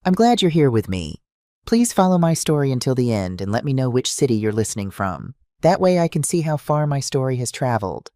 I'm glad you're here with me. Please follow my story until the end and let me know which city you're listening from. That way I can see how far my story has traveled.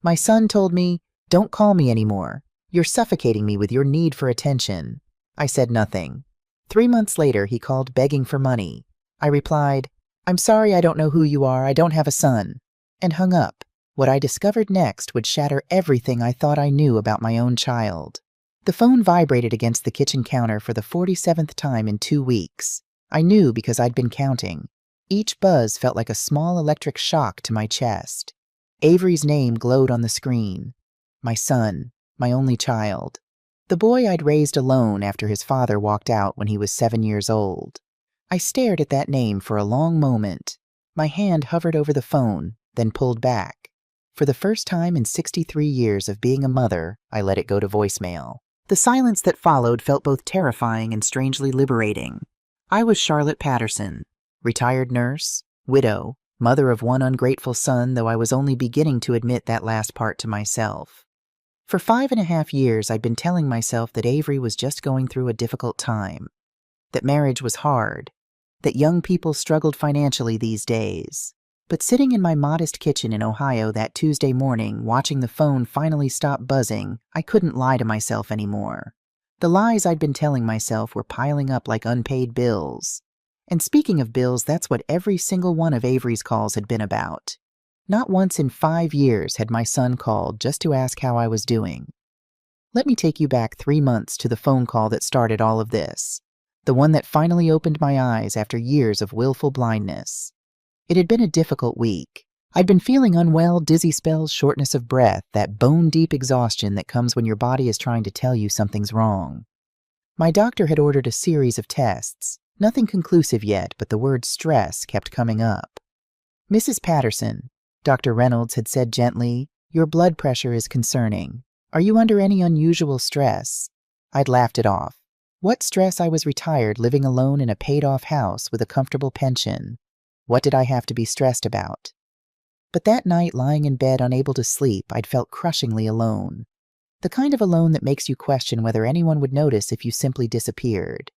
My son told me, "Don't call me anymore. You're suffocating me with your need for attention." I said nothing. 3 months later, he called begging for money. I replied, "I'm sorry, I don't know who you are. I don't have a son," and hung up. What I discovered next would shatter everything I thought I knew about my own child. The phone vibrated against the kitchen counter for the 47th time in 2 weeks. I knew because I'd been counting. Each buzz felt like a small electric shock to my chest. Avery's name glowed on the screen. My son, my only child. The boy I'd raised alone after his father walked out when he was 7 years old. I stared at that name for a long moment. My hand hovered over the phone, then pulled back. For the first time in 63 years of being a mother, I let it go to voicemail. The silence that followed felt both terrifying and strangely liberating. I was Charlotte Patterson, retired nurse, widow, mother of one ungrateful son, though I was only beginning to admit that last part to myself. For 5.5 years, I'd been telling myself that Avery was just going through a difficult time, that marriage was hard, that young people struggled financially these days. But sitting in my modest kitchen in Ohio that Tuesday morning, watching the phone finally stop buzzing, I couldn't lie to myself anymore. The lies I'd been telling myself were piling up like unpaid bills. And speaking of bills, that's what every single one of Avery's calls had been about. Not once in 5 years had my son called just to ask how I was doing. Let me take you back 3 months to the phone call that started all of this. The one that finally opened my eyes after years of willful blindness. It had been a difficult week. I'd been feeling unwell, dizzy spells, shortness of breath, that bone-deep exhaustion that comes when your body is trying to tell you something's wrong. My doctor had ordered a series of tests. Nothing conclusive yet, but the word stress kept coming up. "Mrs. Patterson," Dr. Reynolds had said gently, "your blood pressure is concerning. Are you under any unusual stress?" I'd laughed it off. What stress? I was retired, living alone in a paid-off house with a comfortable pension. What did I have to be stressed about? But that night, lying in bed unable to sleep, I'd felt crushingly alone. The kind of alone that makes you question whether anyone would notice if you simply disappeared.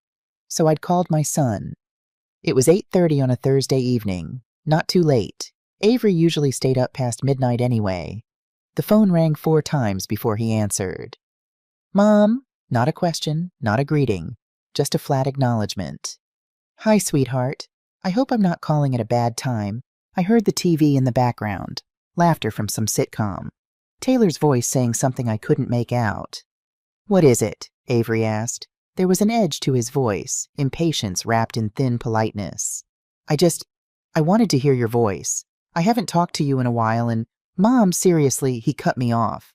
So I'd called my son. It was 8:30 on a Thursday evening. Not too late. Avery usually stayed up past midnight anyway. The phone rang 4 times before he answered. "Mom?" Not a question, not a greeting, just a flat acknowledgement. "Hi, sweetheart. I hope I'm not calling at a bad time." I heard the TV in the background, laughter from some sitcom. Taylor's voice saying something I couldn't make out. "What is it?" Avery asked. There was an edge to his voice, impatience wrapped in thin politeness. I wanted to hear your voice. I haven't talked to you in a while and, Mom, seriously," he cut me off.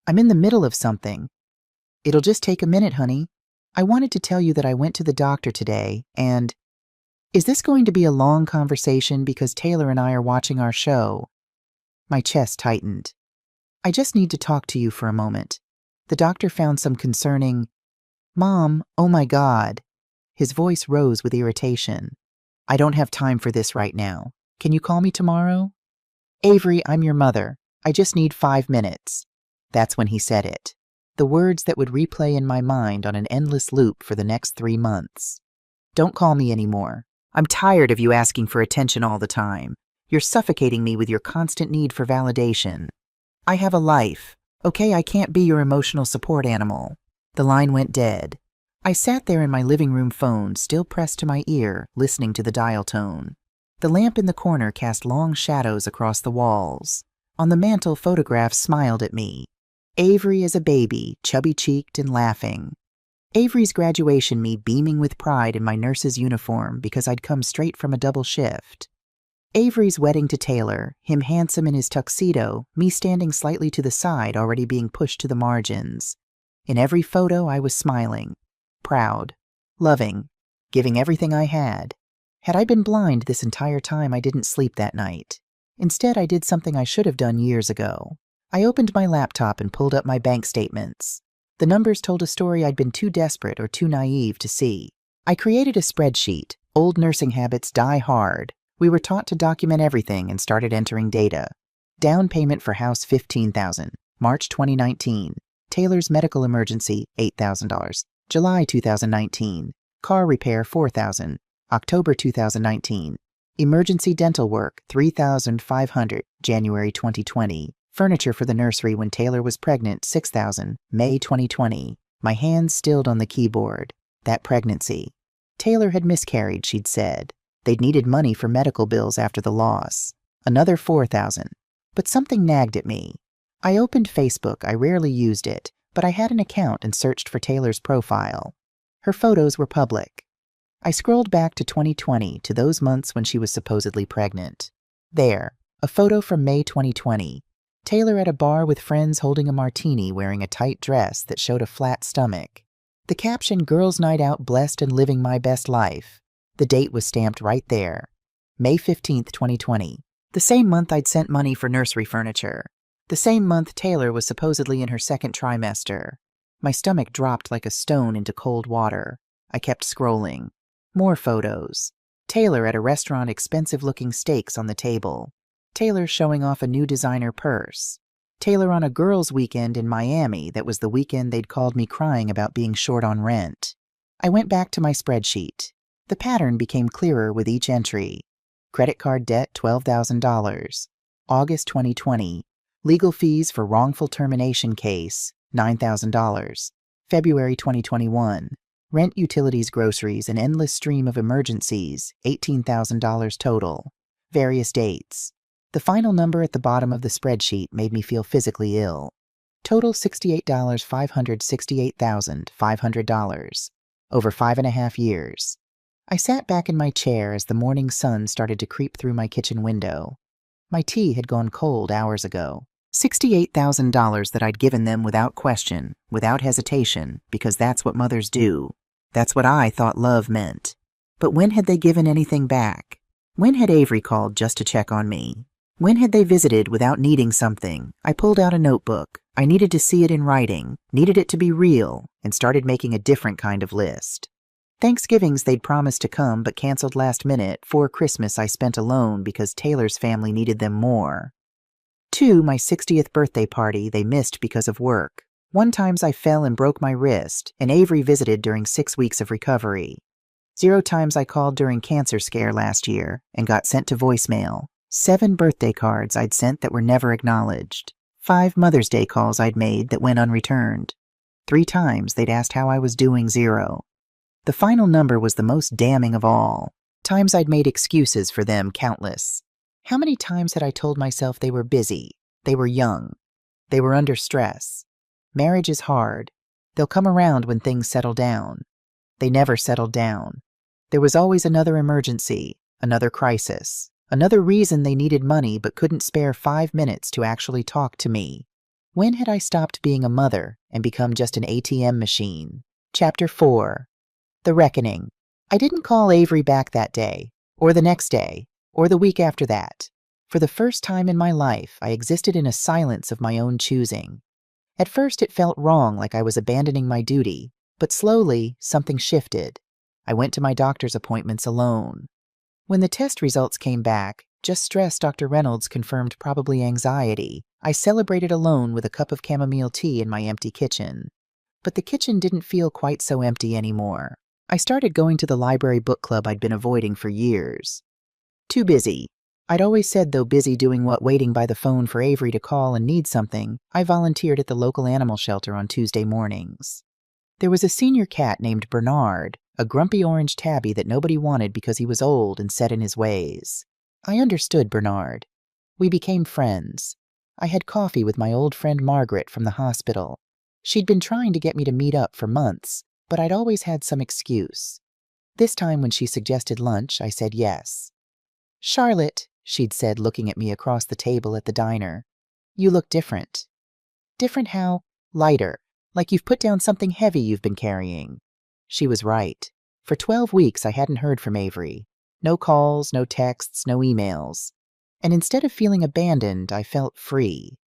"I'm in the middle of something." "It'll just take a minute, honey. I wanted to tell you that I went to the doctor today and..." "Is this going to be a long conversation because Taylor and I are watching our show?" My chest tightened. "I just need to talk to you for a moment. The doctor found some concerning..." "Mom, oh my God." His voice rose with irritation. "I don't have time for this right now. Can you call me tomorrow?" "Avery, I'm your mother. I just need 5 minutes. That's when he said it. The words that would replay in my mind on an endless loop for the next 3 months. "Don't call me anymore. I'm tired of you asking for attention all the time. You're suffocating me with your constant need for validation. I have a life. Okay, I can't be your emotional support animal." The line went dead. I sat there in my living room phone, still pressed to my ear, listening to the dial tone. The lamp in the corner cast long shadows across the walls. On the mantel, photographs smiled at me. Avery as a baby, chubby-cheeked and laughing. Avery's graduation, me beaming with pride in my nurse's uniform because I'd come straight from a double shift. Avery's wedding to Taylor, him handsome in his tuxedo, me standing slightly to the side, already being pushed to the margins. In every photo, I was smiling, proud, loving, giving everything I had. Had I been blind this entire time, I didn't sleep that night. Instead, I did something I should have done years ago. I opened my laptop and pulled up my bank statements. The numbers told a story I'd been too desperate or too naive to see. I created a spreadsheet. Old nursing habits die hard. We were taught to document everything and started entering data. Down payment for house $15,000, March 2019. Taylor's medical emergency, $8,000, July 2019. Car repair, $4,000. October 2019. Emergency dental work, $3,500. January 2020. Furniture for the nursery when Taylor was pregnant, $6,000. May 2020. My hands stilled on the keyboard. That pregnancy. Taylor had miscarried, she'd said. They'd needed money for medical bills after the loss. Another $4,000. But something nagged at me. I opened Facebook. I rarely used it, but I had an account and searched for Taylor's profile. Her photos were public. I scrolled back to 2020, to those months when she was supposedly pregnant. There, a photo from May 2020. Taylor at a bar with friends holding a martini, wearing a tight dress that showed a flat stomach. The caption, "Girls' Night Out, blessed and living my best life." The date was stamped right there. May 15th, 2020. The same month I'd sent money for nursery furniture. The same month Taylor was supposedly in her second trimester. My stomach dropped like a stone into cold water. I kept scrolling. More photos. Taylor at a restaurant, expensive-looking steaks on the table. Taylor showing off a new designer purse. Taylor on a girls' weekend in Miami that was the weekend they'd called me crying about being short on rent. I went back to my spreadsheet. The pattern became clearer with each entry. Credit card debt, $12,000. August 2020. Legal fees for wrongful termination case, $9,000. February 2021. Rent, utilities, groceries, an endless stream of emergencies, $18,000 total. Various dates. The final number at the bottom of the spreadsheet made me feel physically ill. Total $568,500. Over 5.5 years. I sat back in my chair as the morning sun started to creep through my kitchen window. My tea had gone cold hours ago. $68,000 that I'd given them without question, without hesitation, because that's what mothers do. That's what I thought love meant. But when had they given anything back? When had Avery called just to check on me? When had they visited without needing something? I pulled out a notebook. I needed to see it in writing, needed it to be real, and started making a different kind of list. Thanksgivings they'd promised to come but canceled last minute. 4 Christmas I spent alone because Taylor's family needed them more. 2, my 60th birthday party they missed because of work. 1 times I fell and broke my wrist, and Avery visited during 6 weeks of recovery. 0 times I called during cancer scare last year and got sent to voicemail. 7 birthday cards I'd sent that were never acknowledged. 5 Mother's Day calls I'd made that went unreturned. 3 times they'd asked how I was doing. 0. The final number was the most damning of all. Times I'd made excuses for them, countless. How many times had I told myself they were busy, they were young, they were under stress? Marriage is hard. They'll come around when things settle down. They never settled down. There was always another emergency, another crisis, another reason they needed money but couldn't spare 5 minutes to actually talk to me. When had I stopped being a mother and become just an ATM machine? Chapter 4. The Reckoning. I didn't call Avery back that day, or the next day, or the week after that. For the first time in my life, I existed in a silence of my own choosing. At first it felt wrong, like I was abandoning my duty, but slowly something shifted. I went to my doctor's appointments alone. When the test results came back, just stress, Dr. Reynolds confirmed probably anxiety. I celebrated alone with a cup of chamomile tea in my empty kitchen. But the kitchen didn't feel quite so empty anymore. I started going to the library book club I'd been avoiding for years. Too busy. I'd always said, though busy doing what, waiting by the phone for Avery to call and need something, I volunteered at the local animal shelter on Tuesday mornings. There was a senior cat named Bernard, a grumpy orange tabby that nobody wanted because he was old and set in his ways. I understood Bernard. We became friends. I had coffee with my old friend Margaret from the hospital. She'd been trying to get me to meet up for months, but I'd always had some excuse. This time when she suggested lunch, I said yes. "Charlotte," she'd said, looking at me across the table at the diner, "you look different." Different how? Lighter, like you've put down something heavy you've been carrying. She was right. For 12 weeks I hadn't heard from Avery. No calls, no texts, no emails. And instead of feeling abandoned, I felt free.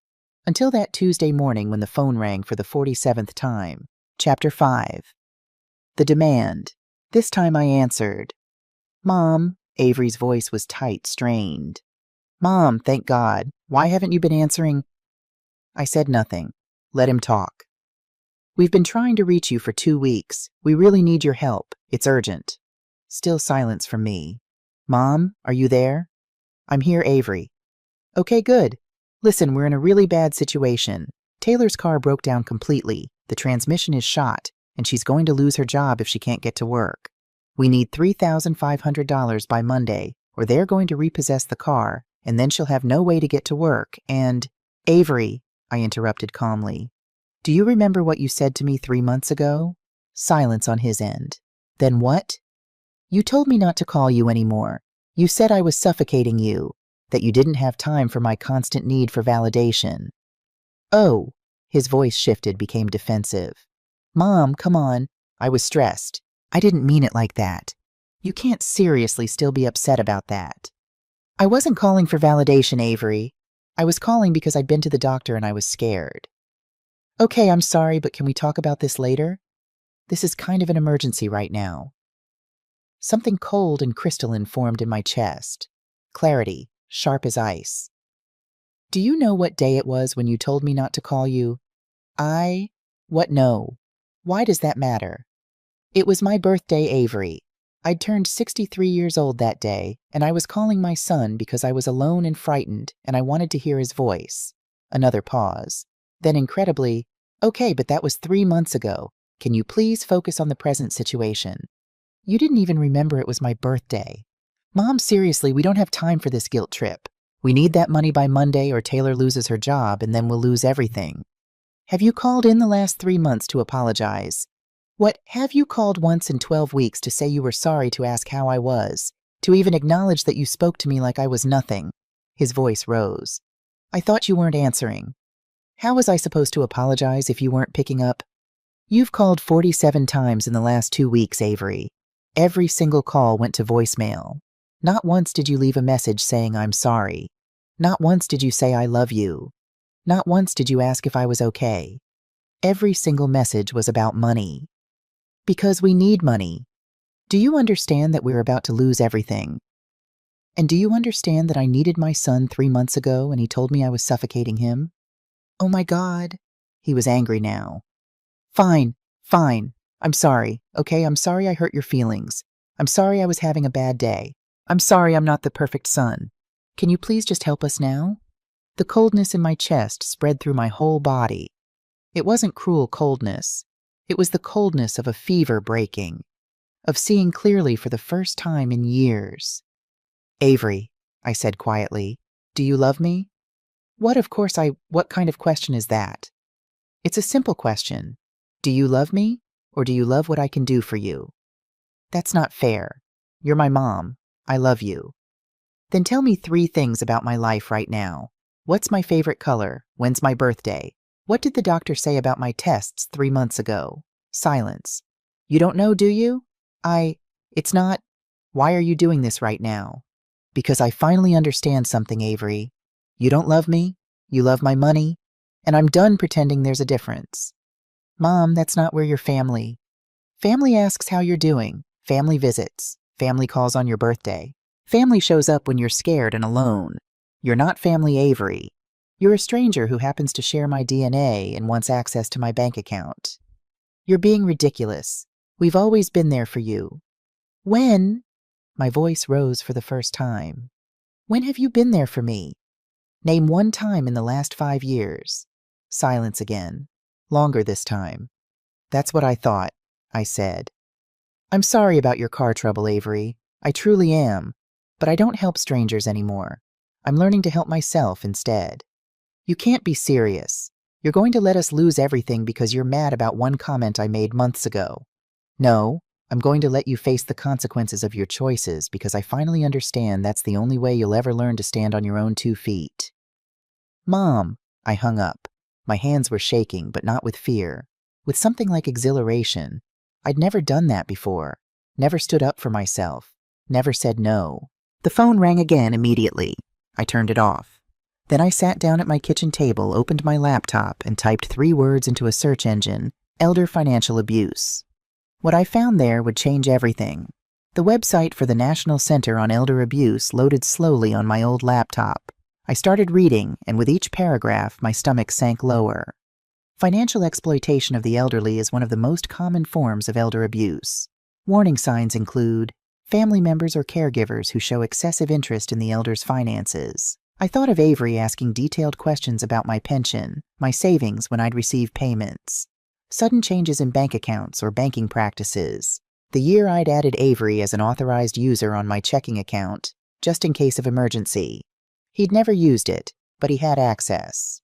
Until that Tuesday morning when the phone rang for the 47th time. Chapter 5. The Demand. This time I answered. "Mom." Avery's voice was tight, strained. "Mom, thank God. Why haven't you been answering?" I said nothing. Let him talk. We've been trying to reach you for 2 weeks. We really need your help. It's urgent. Still silence from me. Mom, are you there? I'm here, Avery. Okay, good. Listen, we're in a really bad situation. Taylor's car broke down completely. The transmission is shot, and she's going to lose her job if she can't get to work. We need $3,500 by Monday, or they're going to repossess the car, and then she'll have no way to get to work, and… Avery, I interrupted calmly. Do you remember what you said to me 3 months ago? Silence on his end. Then what? You told me not to call you anymore. You said I was suffocating you, that you didn't have time for my constant need for validation. Oh, his voice shifted, became defensive. Mom, come on. I was stressed. I didn't mean it like that. You can't seriously still be upset about that. I wasn't calling for validation, Avery. I was calling because I'd been to the doctor and I was scared. Okay, I'm sorry, but can we talk about this later? This is kind of an emergency right now. Something cold and crystalline formed in my chest. Clarity, sharp as ice. Do you know what day it was when you told me not to call you? What no? Why does that matter? It was my birthday, Avery. I'd turned 63 years old that day, and I was calling my son because I was alone and frightened, and I wanted to hear his voice. Another pause. Then incredibly, okay, but that was 3 months ago. Can you please focus on the present situation? You didn't even remember it was my birthday. Mom, seriously, we don't have time for this guilt trip. We need that money by Monday or Taylor loses her job and then we'll lose everything. Have you called in the last 3 months to apologize? Have you called once in 12 weeks to say you were sorry, to ask how I was, to even acknowledge that you spoke to me like I was nothing? His voice rose. I thought you weren't answering. How was I supposed to apologize if you weren't picking up? You've called 47 times in the last 2 weeks, Avery. Every single call went to voicemail. Not once did you leave a message saying I'm sorry. Not once did you say I love you. Not once did you ask if I was okay. Every single message was about money. Because we need money. Do you understand that we're about to lose everything? And do you understand that I needed my son 3 months ago and he told me I was suffocating him? Oh my God. He was angry now. Fine. I'm sorry, okay? I'm sorry I hurt your feelings. I'm sorry I was having a bad day. I'm sorry I'm not the perfect son. Can you please just help us now? The coldness in my chest spread through my whole body. It wasn't cruel coldness. It was the coldness of a fever breaking, of seeing clearly for the first time in years. Avery, I said quietly, do you love me? What kind of question is that? It's a simple question. Do you love me, or do you love what I can do for you? That's not fair. You're my mom. I love you. Then tell me 3 things about my life right now. What's my favorite color? When's my birthday? What did the doctor say about my tests 3 months ago? Silence. You don't know, do you? It's not. Why are you doing this right now? Because I finally understand something, Avery. You don't love me, you love my money, and I'm done pretending there's a difference. Mom, that's not where you're family. Family asks how you're doing. Family visits. Family calls on your birthday. Family shows up when you're scared and alone. You're not family, Avery. You're a stranger who happens to share my DNA and wants access to my bank account. You're being ridiculous. We've always been there for you. When? My voice rose for the first time. When have you been there for me? Name 1 time in the last 5 years. Silence again. Longer this time. That's what I thought, I said. I'm sorry about your car trouble, Avery. I truly am. But I don't help strangers anymore. I'm learning to help myself instead. You can't be serious. You're going to let us lose everything because you're mad about 1 comment I made months ago. No, I'm going to let you face the consequences of your choices because I finally understand that's the only way you'll ever learn to stand on your own 2 feet. Mom, I hung up. My hands were shaking, but not with fear. With something like exhilaration. I'd never done that before. Never stood up for myself. Never said no. The phone rang again immediately. I turned it off. Then I sat down at my kitchen table, opened my laptop, and typed 3 words into a search engine: elder financial abuse. What I found there would change everything. The website for the National Center on Elder Abuse loaded slowly on my old laptop. I started reading, and with each paragraph, my stomach sank lower. Financial exploitation of the elderly is one of the most common forms of elder abuse. Warning signs include family members or caregivers who show excessive interest in the elder's finances. I thought of Avery asking detailed questions about my pension, my savings when I'd receive payments. Sudden changes in bank accounts or banking practices. The year I'd added Avery as an authorized user on my checking account, just in case of emergency. He'd never used it, but he had access.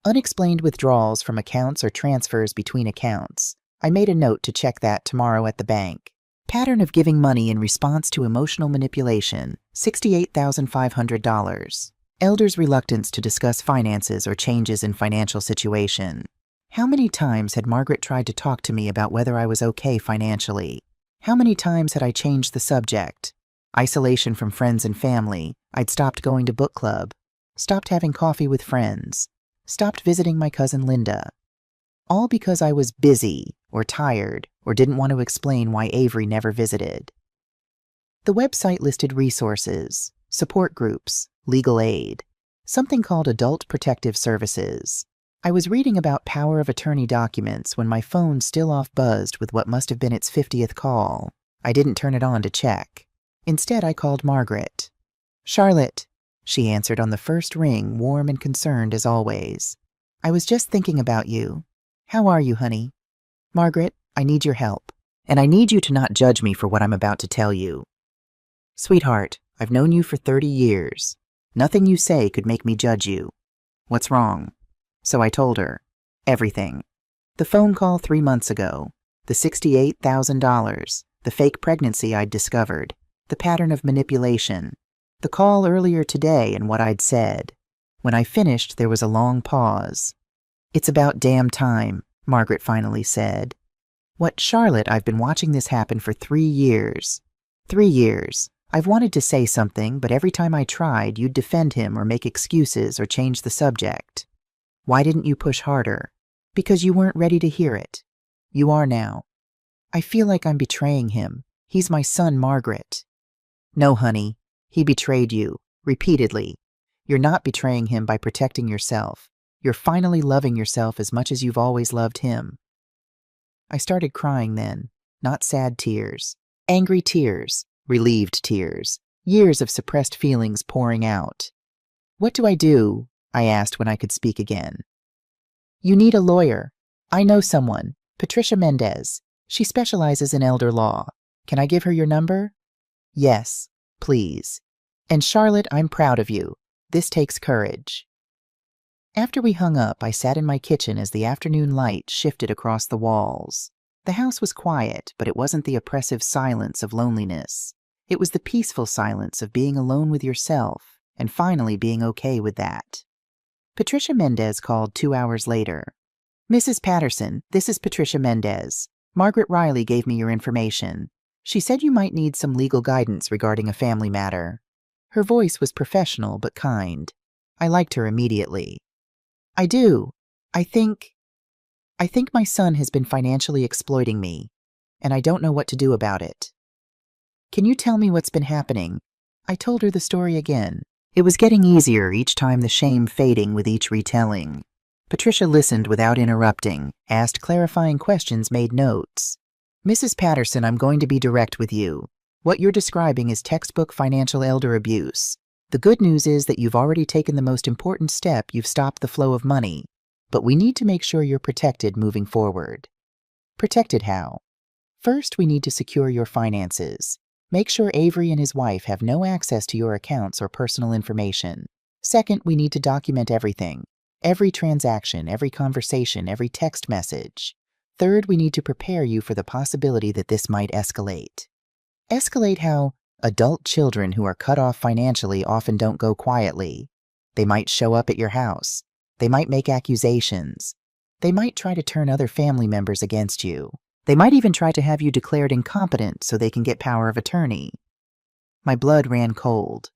Unexplained withdrawals from accounts or transfers between accounts. I made a note to check that tomorrow at the bank. Pattern of giving money in response to emotional manipulation, $68,500. Elders' reluctance to discuss finances or changes in financial situation. How many times had Margaret tried to talk to me about whether I was okay financially? How many times had I changed the subject? Isolation from friends and family. I'd stopped going to book club. Stopped having coffee with friends. Stopped visiting my cousin Linda. All because I was busy or tired or didn't want to explain why Avery never visited. The website listed resources, support groups, legal aid, something called Adult Protective Services. I was reading about power of attorney documents when my phone still off buzzed with what must have been its 50th call. I didn't turn it on to check. Instead, I called Margaret. "Charlotte," she answered on the first ring, warm and concerned as always. "I was just thinking about you. How are you, honey? Margaret, I need your help, and I need you to not judge me for what I'm about to tell you. Sweetheart, I've known you for 30 years. Nothing you say could make me judge you. What's wrong?" So I told her. Everything. The phone call 3 months ago, the $68,000, the fake pregnancy I'd discovered, the pattern of manipulation, the call earlier today and what I'd said. When I finished, there was a long pause. "It's about damn time," Margaret finally said. "What, Charlotte, I've been watching this happen for 3 years. 3 years. I've wanted to say something, but every time I tried, you'd defend him or make excuses or change the subject. Why didn't you push harder? Because you weren't ready to hear it. You are now. I feel like I'm betraying him. He's my son, Margaret." "No, honey. He betrayed you. Repeatedly. You're not betraying him by protecting yourself. You're finally loving yourself as much as you've always loved him." I started crying then. Not sad tears. Angry tears. Relieved tears. Years of suppressed feelings pouring out. "What do I do?" I asked when I could speak again. "You need a lawyer. I know someone. Patricia Mendez. She specializes in elder law. Can I give her your number?" "Yes, please. And Charlotte, I'm proud of you. This takes courage." After we hung up, I sat in my kitchen as the afternoon light shifted across the walls. The house was quiet, but it wasn't the oppressive silence of loneliness. It was the peaceful silence of being alone with yourself, and finally being okay with that. Patricia Mendez called 2 hours later. "Mrs. Patterson, this is Patricia Mendez. Margaret Riley gave me your information. She said you might need some legal guidance regarding a family matter." Her voice was professional but kind. I liked her immediately. "I do. I think my son has been financially exploiting me, and I don't know what to do about it. Can you tell me what's been happening?" I told her the story again. It was getting easier each time, the shame fading with each retelling. Patricia listened without interrupting, asked clarifying questions, made notes. "Mrs. Patterson, I'm going to be direct with you. What you're describing is textbook financial elder abuse. The good news is that you've already taken the most important step. You've stopped the flow of money. But we need to make sure you're protected moving forward." "Protected how?" "First, we need to secure your finances. Make sure Avery and his wife have no access to your accounts or personal information. Second, we need to document everything. Every transaction, every conversation, every text message. Third, we need to prepare you for the possibility that this might escalate." "Escalate how?" "Adult children who are cut off financially often don't go quietly. They might show up at your house. They might make accusations. They might try to turn other family members against you. They might even try to have you declared incompetent so they can get power of attorney." My blood ran cold.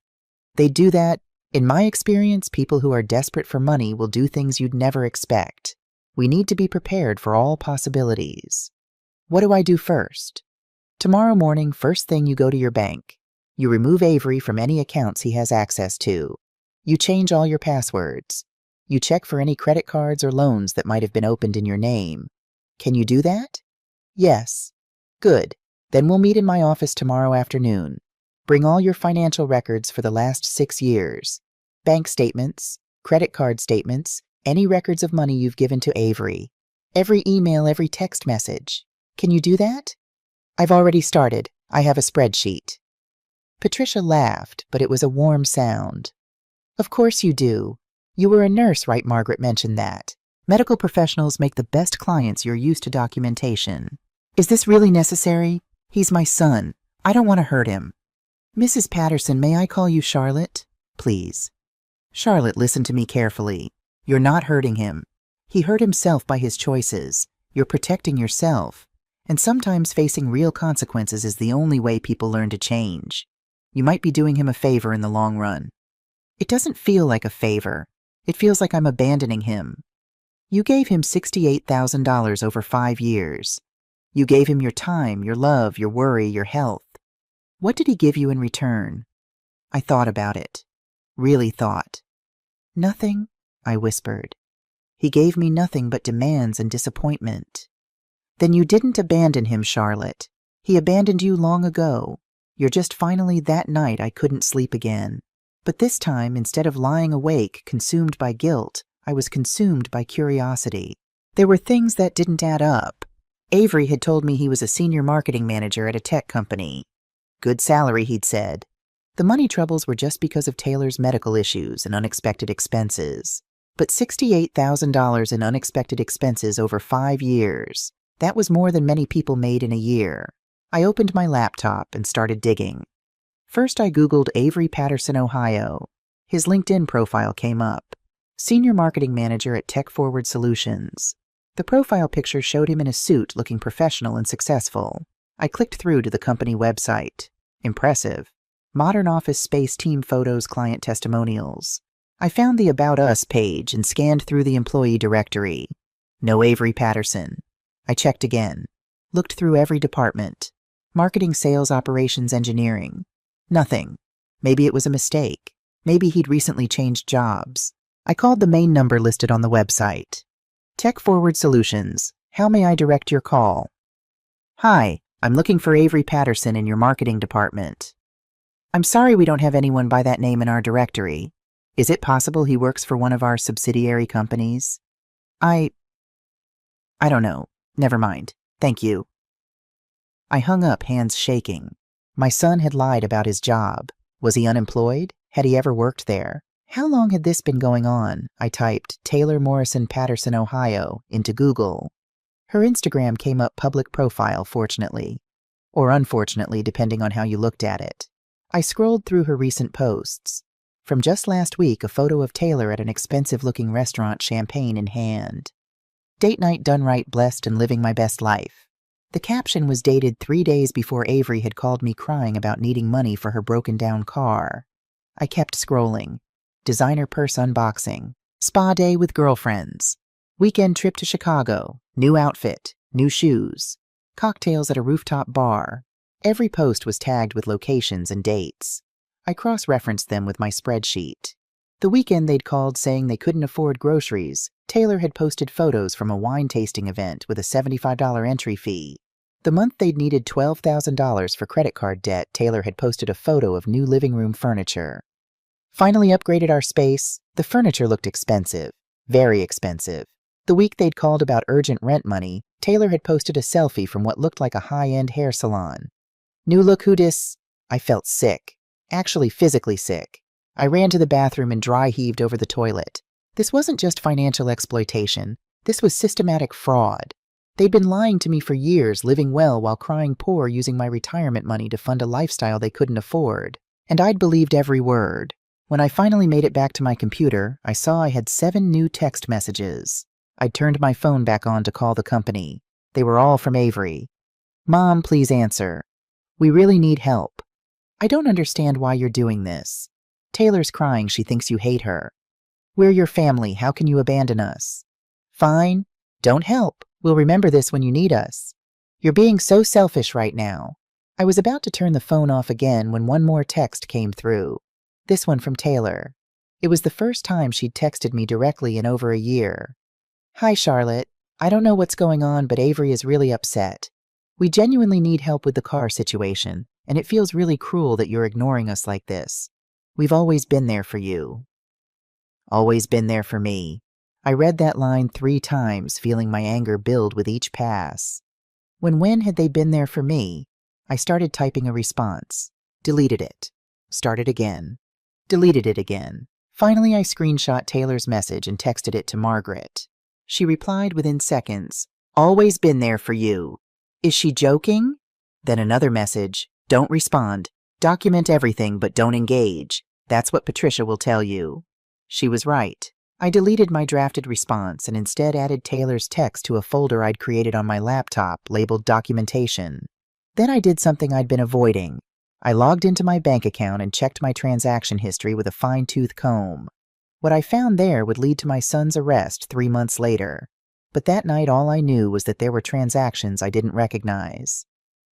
"They do that. In my experience, people who are desperate for money will do things you'd never expect. We need to be prepared for all possibilities." "What do I do first?" "Tomorrow morning, first thing, you go to your bank. You remove Avery from any accounts he has access to. You change all your passwords. You check for any credit cards or loans that might have been opened in your name. Can you do that? Yes. Good. Then we'll meet in my office tomorrow afternoon. Bring all your financial records for the last 6 years. Bank statements, credit card statements, any records of money you've given to Avery. Every email, every text message. Can you do that? I've already started. I have a spreadsheet. Patricia laughed, but it was a warm sound. Of course you do. You were a nurse, right? Margaret mentioned that. Medical professionals make the best clients. You're used to documentation. Is this really necessary? He's my son. I don't want to hurt him. Mrs. Patterson, may I call you Charlotte? Please. Charlotte, listen to me carefully. You're not hurting him. He hurt himself by his choices. You're protecting yourself. And sometimes facing real consequences is the only way people learn to change. You might be doing him a favor in the long run. It doesn't feel like a favor. It feels like I'm abandoning him. You gave him $68,000 over 5 years. You gave him your time, your love, your worry, your health. What did he give you in return? I thought about it. Really thought. Nothing, I whispered. He gave me nothing but demands and disappointment. Then you didn't abandon him, Charlotte. He abandoned you long ago. You're just finally that night I couldn't sleep again. But this time, instead of lying awake, consumed by guilt, I was consumed by curiosity. There were things that didn't add up. Avery had told me he was a senior marketing manager at a tech company. Good salary, he'd said. The money troubles were just because of Taylor's medical issues and unexpected expenses. But $68,000 in unexpected expenses over 5 years. That was more than many people made in a year. I opened my laptop and started digging. First, I Googled Avery Patterson, Ohio. His LinkedIn profile came up. Senior marketing manager at Tech Forward Solutions. The profile picture showed him in a suit looking professional and successful. I clicked through to the company website. Impressive. Modern office space, team photos, client testimonials. I found the About Us page and scanned through the employee directory. No Avery Patterson. I checked again. Looked through every department. Marketing, sales, operations, engineering. Nothing. Maybe it was a mistake. Maybe he'd recently changed jobs. I called the main number listed on the website. Tech Forward Solutions. How may I direct your call? Hi, I'm looking for Avery Patterson in your marketing department. I'm sorry we don't have anyone by that name in our directory. Is it possible he works for one of our subsidiary companies? I don't know. Never mind. Thank you. I hung up, hands shaking. My son had lied about his job. Was he unemployed? Had he ever worked there? How long had this been going on? I typed Taylor Morrison Patterson, Ohio, into Google. Her Instagram came up public profile, fortunately. Or unfortunately, depending on how you looked at it. I scrolled through her recent posts. From just last week, a photo of Taylor at an expensive-looking restaurant, champagne in hand. Date night done right, blessed and living my best life. The caption was dated 3 days before Avery had called me crying about needing money for her broken-down car. I kept scrolling. Designer purse unboxing. Spa day with girlfriends. Weekend trip to Chicago. New outfit. New shoes. Cocktails at a rooftop bar. Every post was tagged with locations and dates. I cross-referenced them with my spreadsheet. The weekend they'd called saying they couldn't afford groceries, Taylor had posted photos from a wine tasting event with a $75 entry fee. The month they'd needed $12,000 for credit card debt, Taylor had posted a photo of new living room furniture. Finally upgraded our space. The furniture looked expensive. Very expensive. The week they'd called about urgent rent money, Taylor had posted a selfie from what looked like a high-end hair salon. New look who dis? I felt sick. Actually physically sick. I ran to the bathroom and dry heaved over the toilet. This wasn't just financial exploitation. This was systematic fraud. They'd been lying to me for years, living well while crying poor, using my retirement money to fund a lifestyle they couldn't afford. And I'd believed every word. When I finally made it back to my computer, I saw I had 7 new text messages. I'd turned my phone back on to call the company. They were all from Avery. Mom, please answer. We really need help. I don't understand why you're doing this. Taylor's crying, she thinks you hate her. We're your family, how can you abandon us? Fine. Don't help. We'll remember this when you need us. You're being so selfish right now. I was about to turn the phone off again when one more text came through. This one from Taylor. It was the first time she'd texted me directly in over a year. Hi, Charlotte. I don't know what's going on, but Avery is really upset. We genuinely need help with the car situation, and it feels really cruel that you're ignoring us like this. We've always been there for you. Always been there for me. I read that line 3 times, feeling my anger build with each pass. When had they been there for me? I started typing a response. Deleted it. Started again. Deleted it again. Finally, I screenshot Taylor's message and texted it to Margaret. She replied within seconds, always been there for you. Is she joking? Then another message, don't respond. Document everything but don't engage. That's what Patricia will tell you. She was right. I deleted my drafted response and instead added Taylor's text to a folder I'd created on my laptop labeled Documentation. Then I did something I'd been avoiding. I logged into my bank account and checked my transaction history with a fine-tooth comb. What I found there would lead to my son's arrest 3 months later. But that night all I knew was that there were transactions I didn't recognize.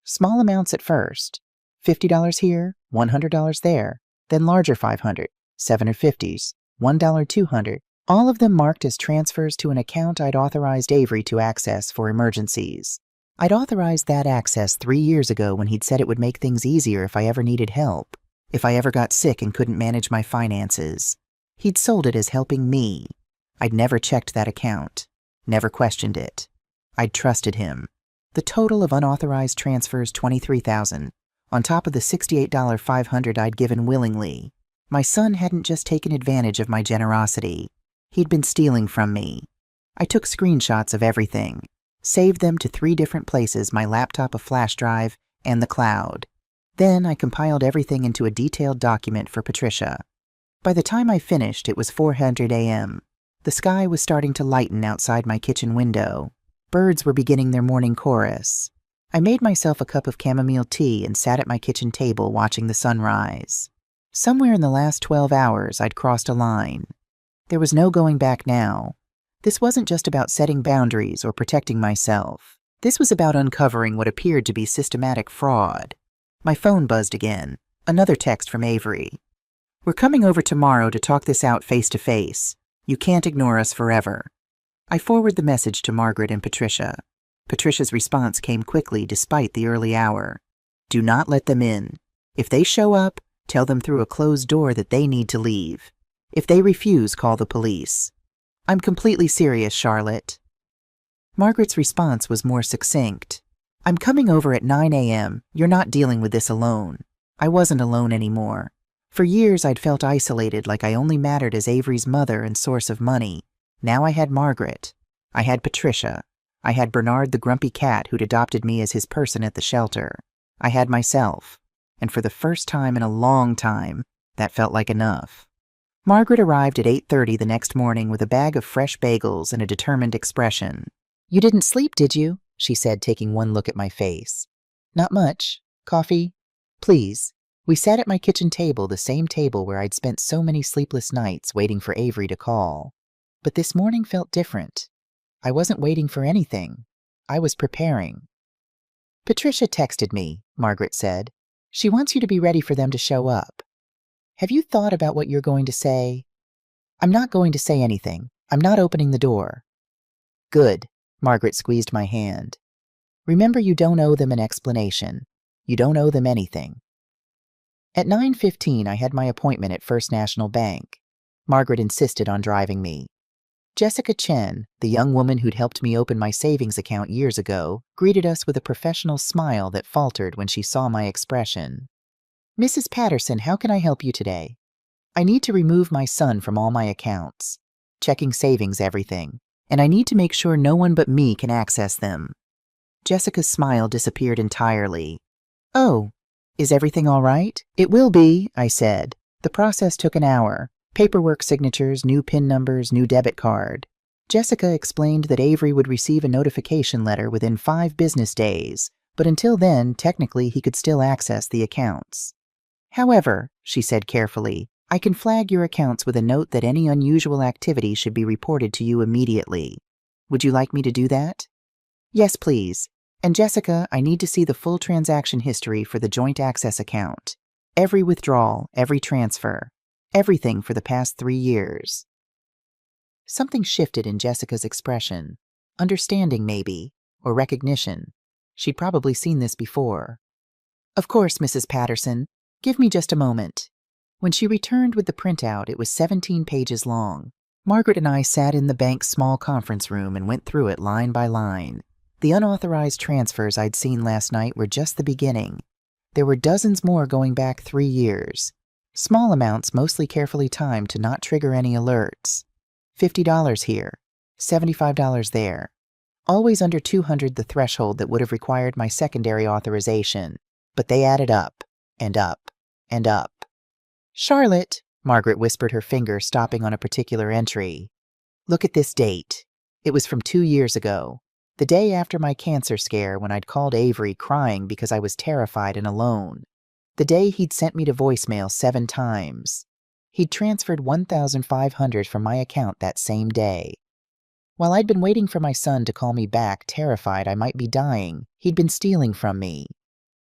Small amounts at first. $50 here, $100 there, then larger $500, $750s, $1 $200, all of them marked as transfers to an account I'd authorized Avery to access for emergencies. I'd authorized that access 3 years ago when he'd said it would make things easier if I ever needed help, if I ever got sick and couldn't manage my finances. He'd sold it as helping me. I'd never checked that account, never questioned it. I'd trusted him. The total of unauthorized transfers, $23,000, on top of the $68 $500 I'd given willingly. My son hadn't just taken advantage of my generosity. He'd been stealing from me. I took screenshots of everything, saved them to 3 different places, my laptop, a flash drive, and the cloud. Then I compiled everything into a detailed document for Patricia. By the time I finished, it was 4:00 a.m. The sky was starting to lighten outside my kitchen window. Birds were beginning their morning chorus. I made myself a cup of chamomile tea and sat at my kitchen table watching the sunrise. Somewhere in the last 12 hours, I'd crossed a line. There was no going back now. This wasn't just about setting boundaries or protecting myself. This was about uncovering what appeared to be systematic fraud. My phone buzzed again. Another text from Avery. We're coming over tomorrow to talk this out face to face. You can't ignore us forever. I forwarded the message to Margaret and Patricia. Patricia's response came quickly despite the early hour. Do not let them in. If they show up, tell them through a closed door that they need to leave. If they refuse, call the police. I'm completely serious, Charlotte. Margaret's response was more succinct. I'm coming over at 9 a.m. You're not dealing with this alone. I wasn't alone anymore. For years, I'd felt isolated, like I only mattered as Avery's mother and source of money. Now I had Margaret. I had Patricia. I had Bernard the grumpy cat who'd adopted me as his person at the shelter. I had myself. And for the first time in a long time, that felt like enough. Margaret arrived at 8:30 the next morning with a bag of fresh bagels and a determined expression. You didn't sleep, did you? She said, taking one look at my face. Not much. Coffee? Please. We sat at my kitchen table, the same table where I'd spent so many sleepless nights waiting for Avery to call. But this morning felt different. I wasn't waiting for anything. I was preparing. Patricia texted me, Margaret said. She wants you to be ready for them to show up. Have you thought about what you're going to say? I'm not going to say anything. I'm not opening the door. Good. Margaret squeezed my hand. Remember, you don't owe them an explanation. You don't owe them anything. At 9:15, I had my appointment at First National Bank. Margaret insisted on driving me. Jessica Chen, the young woman who'd helped me open my savings account years ago, greeted us with a professional smile that faltered when she saw my expression. Mrs. Patterson, how can I help you today? I need to remove my son from all my accounts, checking savings, everything, and I need to make sure no one but me can access them. Jessica's smile disappeared entirely. Oh, is everything all right? It will be, I said. The process took an hour. Paperwork, signatures, new PIN numbers, new debit card. Jessica explained that Avery would receive a notification letter within 5 business days, but until then, technically, he could still access the accounts. However, she said carefully, I can flag your accounts with a note that any unusual activity should be reported to you immediately. Would you like me to do that? Yes, please. And Jessica, I need to see the full transaction history for the joint access account. Every withdrawal, every transfer. Everything for the past 3 years. Something shifted in Jessica's expression. Understanding, maybe, or recognition. She'd probably seen this before. Of course, Mrs. Patterson. Give me just a moment. When she returned with the printout, it was 17 pages long. Margaret and I sat in the bank's small conference room and went through it line by line. The unauthorized transfers I'd seen last night were just the beginning. There were dozens more going back 3 years. Small amounts mostly carefully timed to not trigger any alerts. $50 here, $75 there. Always under 200, the threshold that would have required my secondary authorization. But they added up, and up, and up. Charlotte, Margaret whispered, her finger stopping on a particular entry. Look at this date. It was from 2 years ago. The day after my cancer scare, when I'd called Avery crying because I was terrified and alone. The day he'd sent me to voicemail 7 times. He'd transferred $1,500 from my account that same day. While I'd been waiting for my son to call me back, terrified I might be dying, he'd been stealing from me.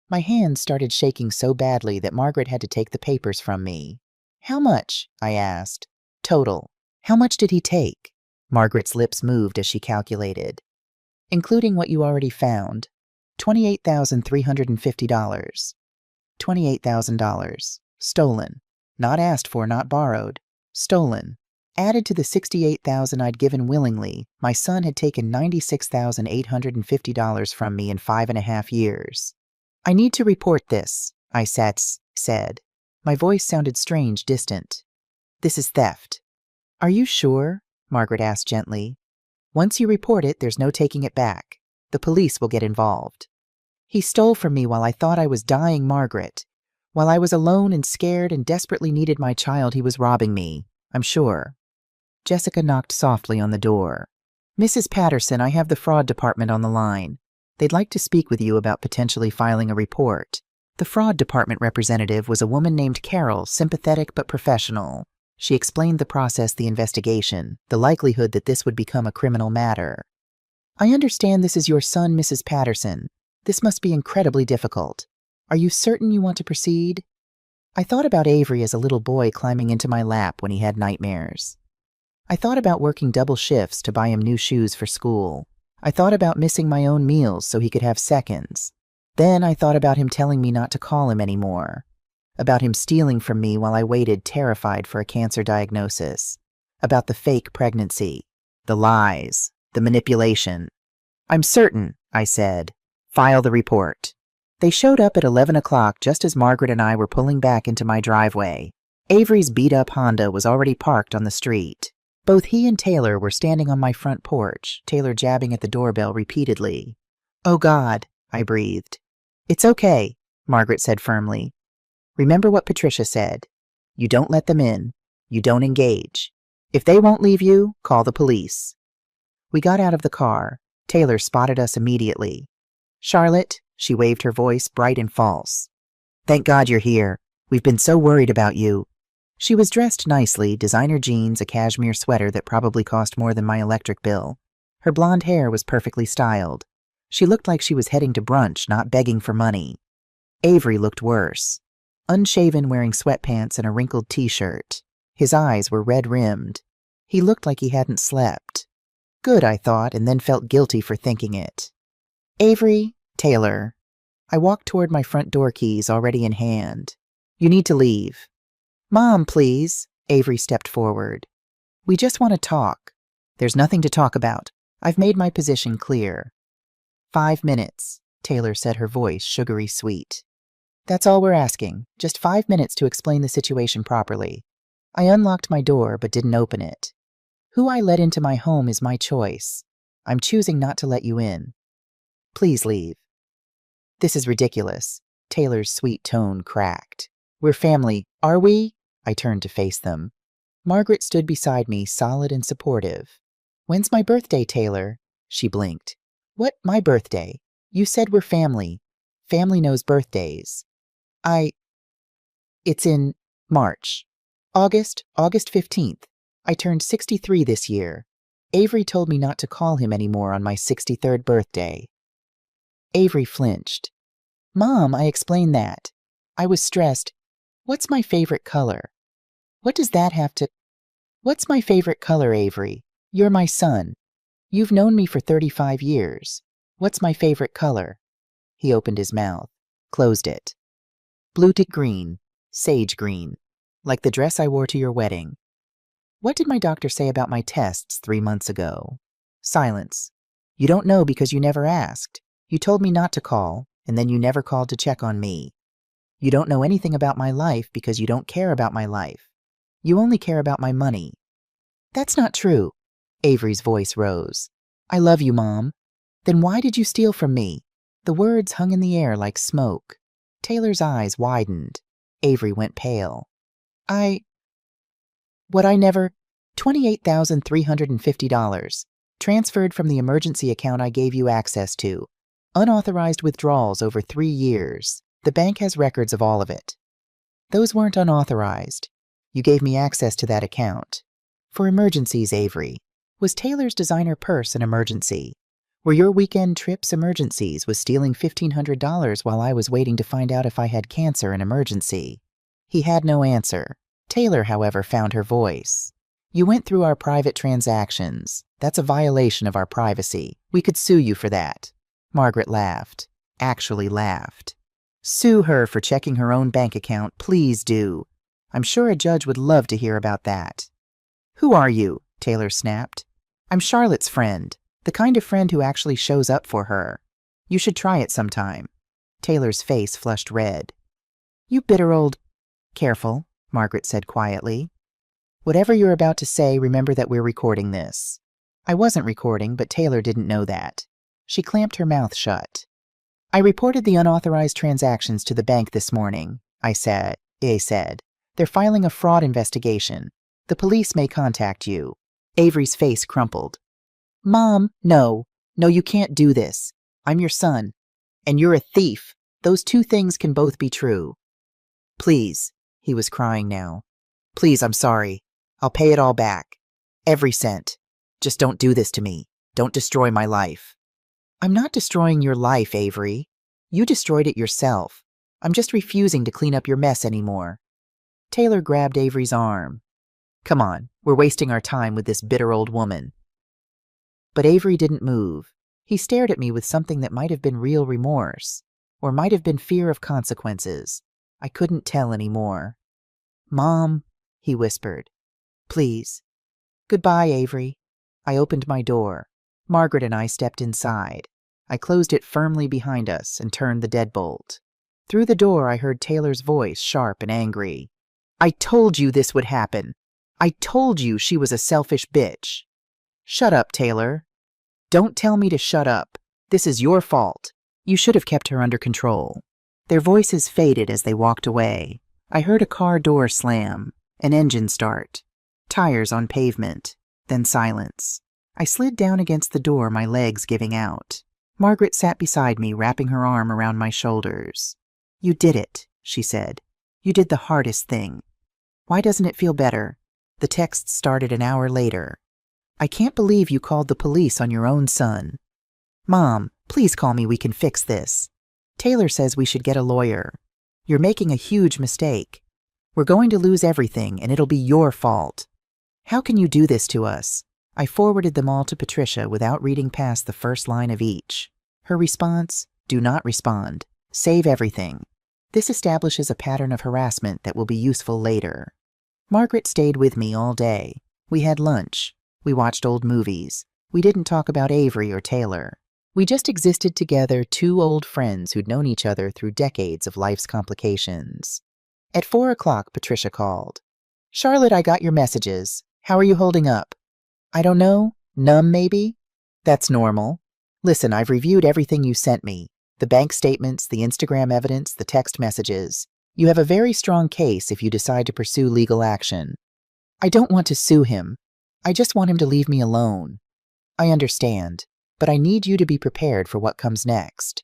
My hands started shaking so badly that Margaret had to take the papers from me. How much? I asked. Total. How much did he take? Margaret's lips moved as she calculated. Including what you already found, $28,350. $28,000. Stolen. Not asked for, not borrowed. Stolen. Added to the $68,000 I'd given willingly, my son had taken $96,850 from me in 5.5 years. I need to report this, I said. My voice sounded strange, distant. This is theft. Are you sure? Margaret asked gently. Once you report it, there's no taking it back. The police will get involved. He stole from me while I thought I was dying, Margaret. While I was alone and scared and desperately needed my child, he was robbing me, I'm sure. Jessica knocked softly on the door. Mrs. Patterson, I have the fraud department on the line. They'd like to speak with you about potentially filing a report. The fraud department representative was a woman named Carol, sympathetic but professional. She explained the process, the investigation, the likelihood that this would become a criminal matter. I understand this is your son, Mrs. Patterson. This must be incredibly difficult. Are you certain you want to proceed? I thought about Avery as a little boy climbing into my lap when he had nightmares. I thought about working double shifts to buy him new shoes for school. I thought about missing my own meals so he could have seconds. Then I thought about him telling me not to call him anymore. About him stealing from me while I waited, terrified, for a cancer diagnosis. About the fake pregnancy. The lies. The manipulation. I'm certain, I said. File the report. They showed up at 11 o'clock just as Margaret and I were pulling back into my driveway. Avery's beat-up Honda was already parked on the street. Both he and Taylor were standing on my front porch, Taylor jabbing at the doorbell repeatedly. Oh God, I breathed. It's okay, Margaret said firmly. Remember what Patricia said. You don't let them in. You don't engage. If they won't leave you, call the police. We got out of the car. Taylor spotted us immediately. Charlotte, she waved, her voice bright and false. Thank God you're here. We've been so worried about you. She was dressed nicely, designer jeans, a cashmere sweater that probably cost more than my electric bill. Her blonde hair was perfectly styled. She looked like she was heading to brunch, not begging for money. Avery looked worse. Unshaven, wearing sweatpants and a wrinkled t-shirt. His eyes were red-rimmed. He looked like he hadn't slept. Good, I thought, and then felt guilty for thinking it. Avery, Taylor. I walked toward my front door keys already in hand. You need to leave. Mom, please. Avery stepped forward. We just want to talk. There's nothing to talk about. I've made my position clear. 5 minutes, Taylor said, her voice sugary sweet. That's all we're asking. Just 5 minutes to explain the situation properly. I unlocked my door but didn't open it. Who I let into my home is my choice. I'm choosing not to let you in. Please leave. This is ridiculous. Taylor's sweet tone cracked. We're family, are we? I turned to face them. Margaret stood beside me, solid and supportive. When's my birthday, Taylor? She blinked. What, my birthday? You said we're family. Family knows birthdays. It's in March. August 15th. I turned 63 this year. Avery told me not to call him anymore on my 63rd birthday. Avery flinched. Mom, I explained that. I was stressed. What's my favorite color? What does that have to... What's my favorite color, Avery? You're my son. You've known me for 35 years. What's my favorite color? He opened his mouth, closed it. Blue to green, sage green, like the dress I wore to your wedding. What did my doctor say about my tests 3 months ago? Silence. You don't know because you never asked. You told me not to call, and then you never called to check on me. You don't know anything about my life because you don't care about my life. You only care about my money. That's not true. Avery's voice rose. I love you, Mom. Then why did you steal from me? The words hung in the air like smoke. Taylor's eyes widened. Avery went pale. $28,350, transferred from the emergency account I gave you access to. Unauthorized withdrawals over 3 years. The bank has records of all of it. Those weren't unauthorized. You gave me access to that account. For emergencies, Avery. Was Taylor's designer purse an emergency? Were your weekend trips emergencies? Was stealing $1,500 while I was waiting to find out if I had cancer an emergency? He had no answer. Taylor, however, found her voice. You went through our private transactions. That's a violation of our privacy. We could sue you for that. Margaret laughed. Actually laughed. Sue her for checking her own bank account, please do. I'm sure a judge would love to hear about that. Who are you? Taylor snapped. I'm Charlotte's friend, the kind of friend who actually shows up for her. You should try it sometime. Taylor's face flushed red. You bitter old... Careful, Margaret said quietly. Whatever you're about to say, remember that we're recording this. I wasn't recording, but Taylor didn't know that. She clamped her mouth shut. I reported the unauthorized transactions to the bank this morning, I said. They're filing a fraud investigation. The police may contact you. Avery's face crumpled. Mom, no. No, you can't do this. I'm your son. And you're a thief. Those two things can both be true. Please, he was crying now. Please, I'm sorry. I'll pay it all back. Every cent. Just don't do this to me. Don't destroy my life. I'm not destroying your life, Avery. You destroyed it yourself. I'm just refusing to clean up your mess anymore. Taylor grabbed Avery's arm. Come on, we're wasting our time with this bitter old woman. But Avery didn't move. He stared at me with something that might have been real remorse, or might have been fear of consequences. I couldn't tell anymore. Mom, he whispered. Please. Goodbye, Avery. I opened my door. Margaret and I stepped inside. I closed it firmly behind us and turned the deadbolt. Through the door I heard Taylor's voice, sharp and angry. I told you this would happen. I told you she was a selfish bitch. Shut up, Taylor. Don't tell me to shut up. This is your fault. You should have kept her under control. Their voices faded as they walked away. I heard a car door slam, an engine start, tires on pavement, then silence. I slid down against the door, my legs giving out. Margaret sat beside me, wrapping her arm around my shoulders. You did it, she said. You did the hardest thing. Why doesn't it feel better? The text started an hour later. I can't believe you called the police on your own son. Mom, please call me, we can fix this. Taylor says we should get a lawyer. You're making a huge mistake. We're going to lose everything, and it'll be your fault. How can you do this to us? I forwarded them all to Patricia without reading past the first line of each. Her response, do not respond. Save everything. This establishes a pattern of harassment that will be useful later. Margaret stayed with me all day. We had lunch. We watched old movies. We didn't talk about Avery or Taylor. We just existed together, two old friends who'd known each other through decades of life's complications. At 4 o'clock, Patricia called. Charlotte, I got your messages. How are you holding up? I don't know. Numb, maybe? That's normal. Listen, I've reviewed everything you sent me. The bank statements, the Instagram evidence, the text messages. You have a very strong case if you decide to pursue legal action. I don't want to sue him. I just want him to leave me alone. I understand, but I need you to be prepared for what comes next.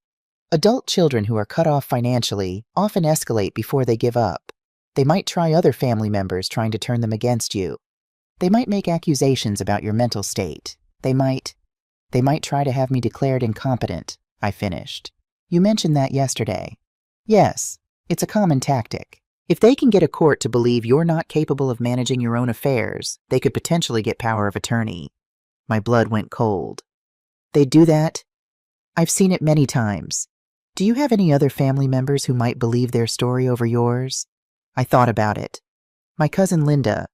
Adult children who are cut off financially often escalate before they give up. They might try other family members trying to turn them against you. They might make accusations about your mental state. They might try to have me declared incompetent, I finished. You mentioned that yesterday. Yes, it's a common tactic. If they can get a court to believe you're not capable of managing your own affairs, they could potentially get power of attorney. My blood went cold. They'd do that? I've seen it many times. Do you have any other family members who might believe their story over yours? I thought about it. My cousin Linda,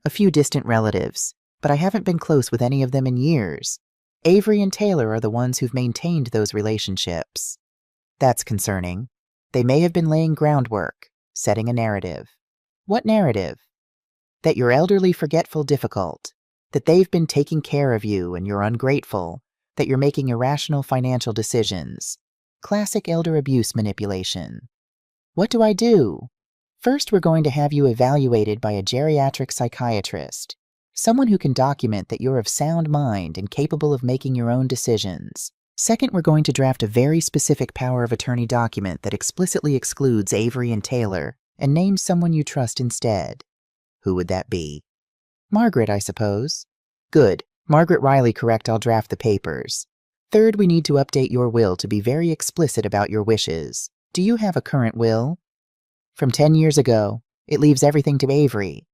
a few distant relatives, but I haven't been close with any of them in years. Avery and Taylor are the ones who've maintained those relationships. That's concerning. They may have been laying groundwork, setting a narrative. What narrative? That you're elderly, forgetful, difficult. That they've been taking care of you and you're ungrateful. That you're making irrational financial decisions. Classic elder abuse manipulation. What do I do? First, we're going to have you evaluated by a geriatric psychiatrist, someone who can document that you're of sound mind and capable of making your own decisions. Second, we're going to draft a very specific power of attorney document that explicitly excludes Avery and Taylor and names someone you trust instead. Who would that be? Margaret, I suppose. Good. Margaret Riley, correct. I'll draft the papers. Third, we need to update your will to be very explicit about your wishes. Do you have a current will? From 10 years ago. It leaves everything to Avery.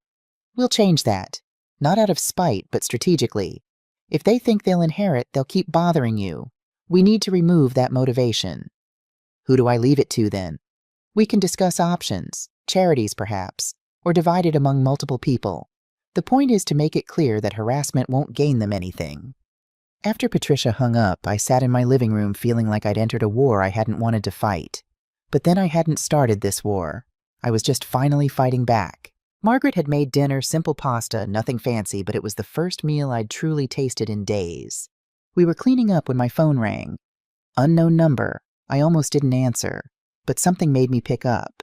We'll change that. Not out of spite, but strategically. If they think they'll inherit, they'll keep bothering you. We need to remove that motivation. Who do I leave it to, then? We can discuss options, charities perhaps, or divide it among multiple people. The point is to make it clear that harassment won't gain them anything. After Patricia hung up, I sat in my living room feeling like I'd entered a war I hadn't wanted to fight. But then I hadn't started this war. I was just finally fighting back. Margaret had made dinner, simple pasta, nothing fancy, but it was the first meal I'd truly tasted in days. We were cleaning up when my phone rang. Unknown number. I almost didn't answer, but something made me pick up.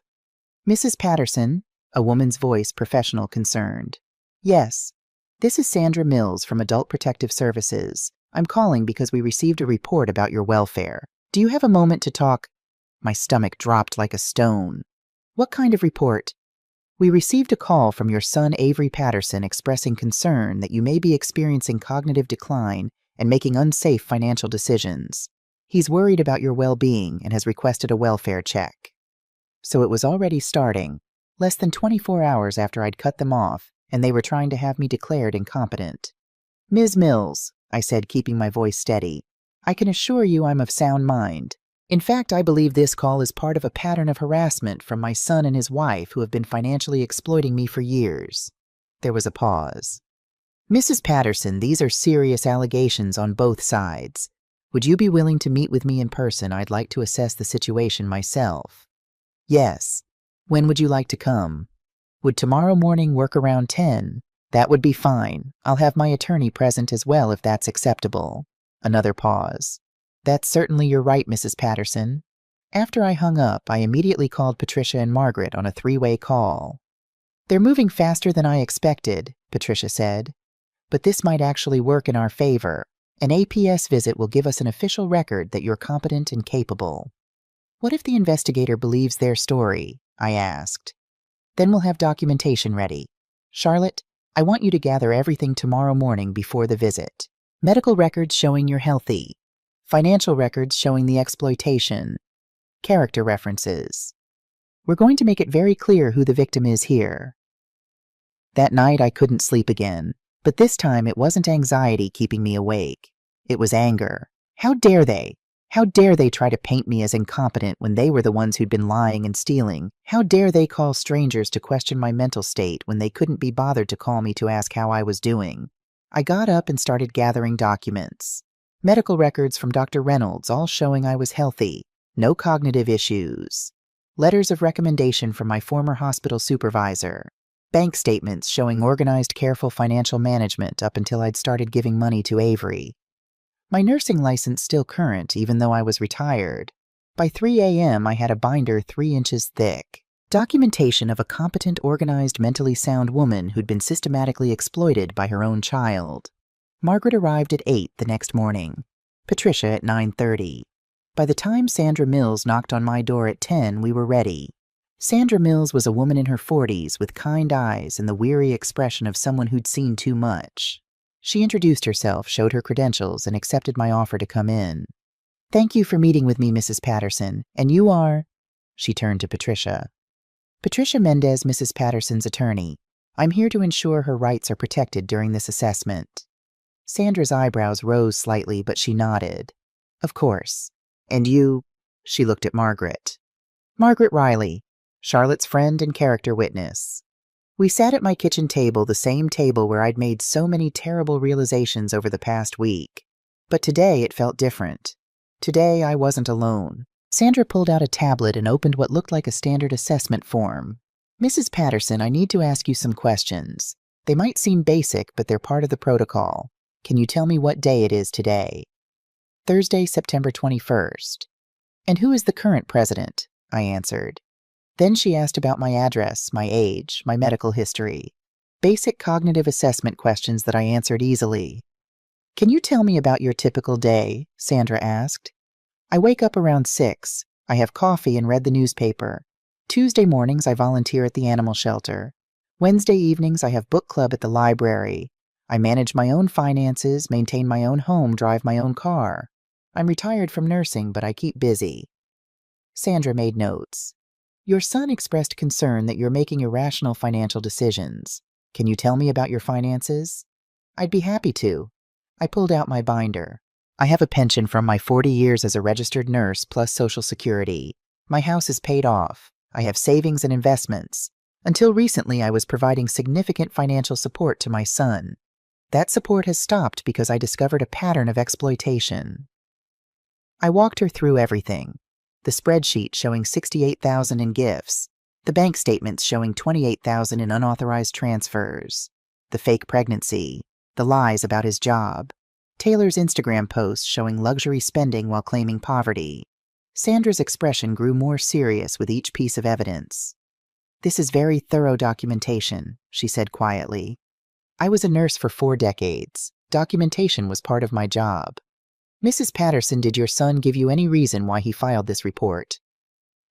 Mrs. Patterson, a woman's voice, professional, concerned. Yes. This is Sandra Mills from Adult Protective Services. I'm calling because we received a report about your welfare. Do you have a moment to talk? My stomach dropped like a stone. What kind of report? We received a call from your son Avery Patterson expressing concern that you may be experiencing cognitive decline and making unsafe financial decisions. He's worried about your well-being and has requested a welfare check. So it was already starting, less than 24 hours after I'd cut them off, and they were trying to have me declared incompetent. Ms. Mills, I said, keeping my voice steady, I can assure you I'm of sound mind. In fact, I believe this call is part of a pattern of harassment from my son and his wife who have been financially exploiting me for years. There was a pause. Mrs. Patterson, these are serious allegations on both sides. Would you be willing to meet with me in person? I'd like to assess the situation myself. Yes. When would you like to come? Would tomorrow morning work around 10? That would be fine. I'll have my attorney present as well if that's acceptable. Another pause. That's certainly your right, Mrs. Patterson. After I hung up, I immediately called Patricia and Margaret on a three-way call. They're moving faster than I expected, Patricia said. But this might actually work in our favor. An APS visit will give us an official record that you're competent and capable. What if the investigator believes their story? I asked. Then we'll have documentation ready. Charlotte, I want you to gather everything tomorrow morning before the visit. Medical records showing you're healthy. Financial records showing the exploitation. Character references. We're going to make it very clear who the victim is here. That night I couldn't sleep again, but this time it wasn't anxiety keeping me awake. It was anger. How dare they? How dare they try to paint me as incompetent when they were the ones who'd been lying and stealing? How dare they call strangers to question my mental state when they couldn't be bothered to call me to ask how I was doing? I got up and started gathering documents. Medical records from Dr. Reynolds, all showing I was healthy. No cognitive issues. Letters of recommendation from my former hospital supervisor. Bank statements showing organized, careful financial management up until I'd started giving money to Avery. My nursing license still current, even though I was retired. By 3 a.m., I had a binder 3 inches thick. Documentation of a competent, organized, mentally sound woman who'd been systematically exploited by her own child. Margaret arrived at 8 the next morning. Patricia at 9:30. By the time Sandra Mills knocked on my door at 10, we were ready. Sandra Mills was a woman in her 40s with kind eyes and the weary expression of someone who'd seen too much. She introduced herself, showed her credentials, and accepted my offer to come in. Thank you for meeting with me, Mrs. Patterson. And you are? She turned to Patricia. Patricia Mendez, Mrs. Patterson's attorney. I'm here to ensure her rights are protected during this assessment. Sandra's eyebrows rose slightly, but she nodded. Of course. And you? She looked at Margaret. Margaret Riley, Charlotte's friend and character witness. We sat at my kitchen table, the same table where I'd made so many terrible realizations over the past week. But today it felt different. Today I wasn't alone. Sandra pulled out a tablet and opened what looked like a standard assessment form. Mrs. Patterson, I need to ask you some questions. They might seem basic, but they're part of the protocol. Can you tell me what day it is today? Thursday, September 21st. And who is the current president? I answered. Then she asked about my address, my age, my medical history. Basic cognitive assessment questions that I answered easily. Can you tell me about your typical day? Sandra asked. I wake up around 6. I have coffee and read the newspaper. Tuesday mornings I volunteer at the animal shelter. Wednesday evenings I have book club at the library. I manage my own finances, maintain my own home, drive my own car. I'm retired from nursing, but I keep busy. Sandra made notes. Your son expressed concern that you're making irrational financial decisions. Can you tell me about your finances? I'd be happy to. I pulled out my binder. I have a pension from my 40 years as a registered nurse plus Social Security. My house is paid off. I have savings and investments. Until recently, I was providing significant financial support to my son. That support has stopped because I discovered a pattern of exploitation. I walked her through everything. The spreadsheet showing $68,000 in gifts, the bank statements showing $28,000 in unauthorized transfers, the fake pregnancy, the lies about his job, Taylor's Instagram posts showing luxury spending while claiming poverty. Sandra's expression grew more serious with each piece of evidence. This is very thorough documentation, she said quietly. I was a nurse for 4 decades. Documentation was part of my job. Mrs. Patterson, did your son give you any reason why he filed this report?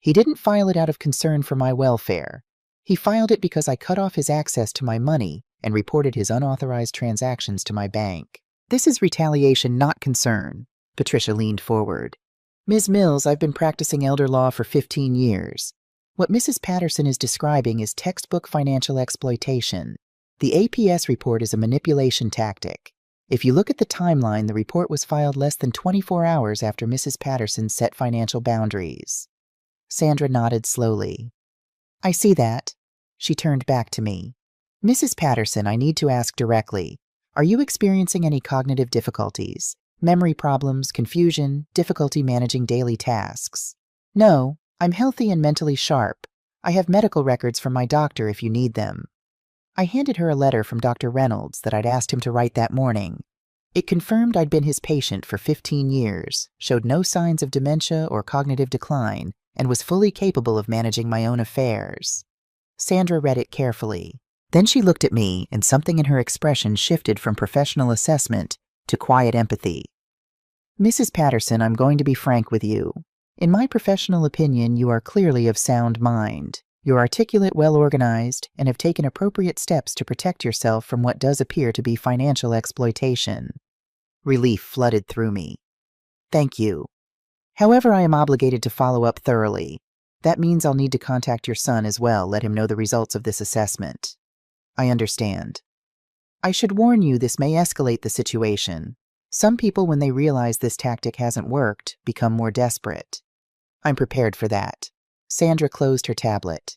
He didn't file it out of concern for my welfare. He filed it because I cut off his access to my money and reported his unauthorized transactions to my bank. This is retaliation, not concern. Patricia leaned forward. Ms. Mills, I've been practicing elder law for 15 years. What Mrs. Patterson is describing is textbook financial exploitation. The APS report is a manipulation tactic. If you look at the timeline, the report was filed less than 24 hours after Mrs. Patterson set financial boundaries. Sandra nodded slowly. I see that. She turned back to me. Mrs. Patterson, I need to ask directly. Are you experiencing any cognitive difficulties? Memory problems, confusion, difficulty managing daily tasks? No, I'm healthy and mentally sharp. I have medical records from my doctor if you need them. I handed her a letter from Dr. Reynolds that I'd asked him to write that morning. It confirmed I'd been his patient for 15 years, showed no signs of dementia or cognitive decline, and was fully capable of managing my own affairs. Sandra read it carefully. Then she looked at me, and something in her expression shifted from professional assessment to quiet empathy. Mrs. Patterson, I'm going to be frank with you. In my professional opinion, you are clearly of sound mind. You're articulate, well-organized, and have taken appropriate steps to protect yourself from what does appear to be financial exploitation. Relief flooded through me. Thank you. However, I am obligated to follow up thoroughly. That means I'll need to contact your son as well, let him know the results of this assessment. I understand. I should warn you, this may escalate the situation. Some people, when they realize this tactic hasn't worked, become more desperate. I'm prepared for that. Sandra closed her tablet.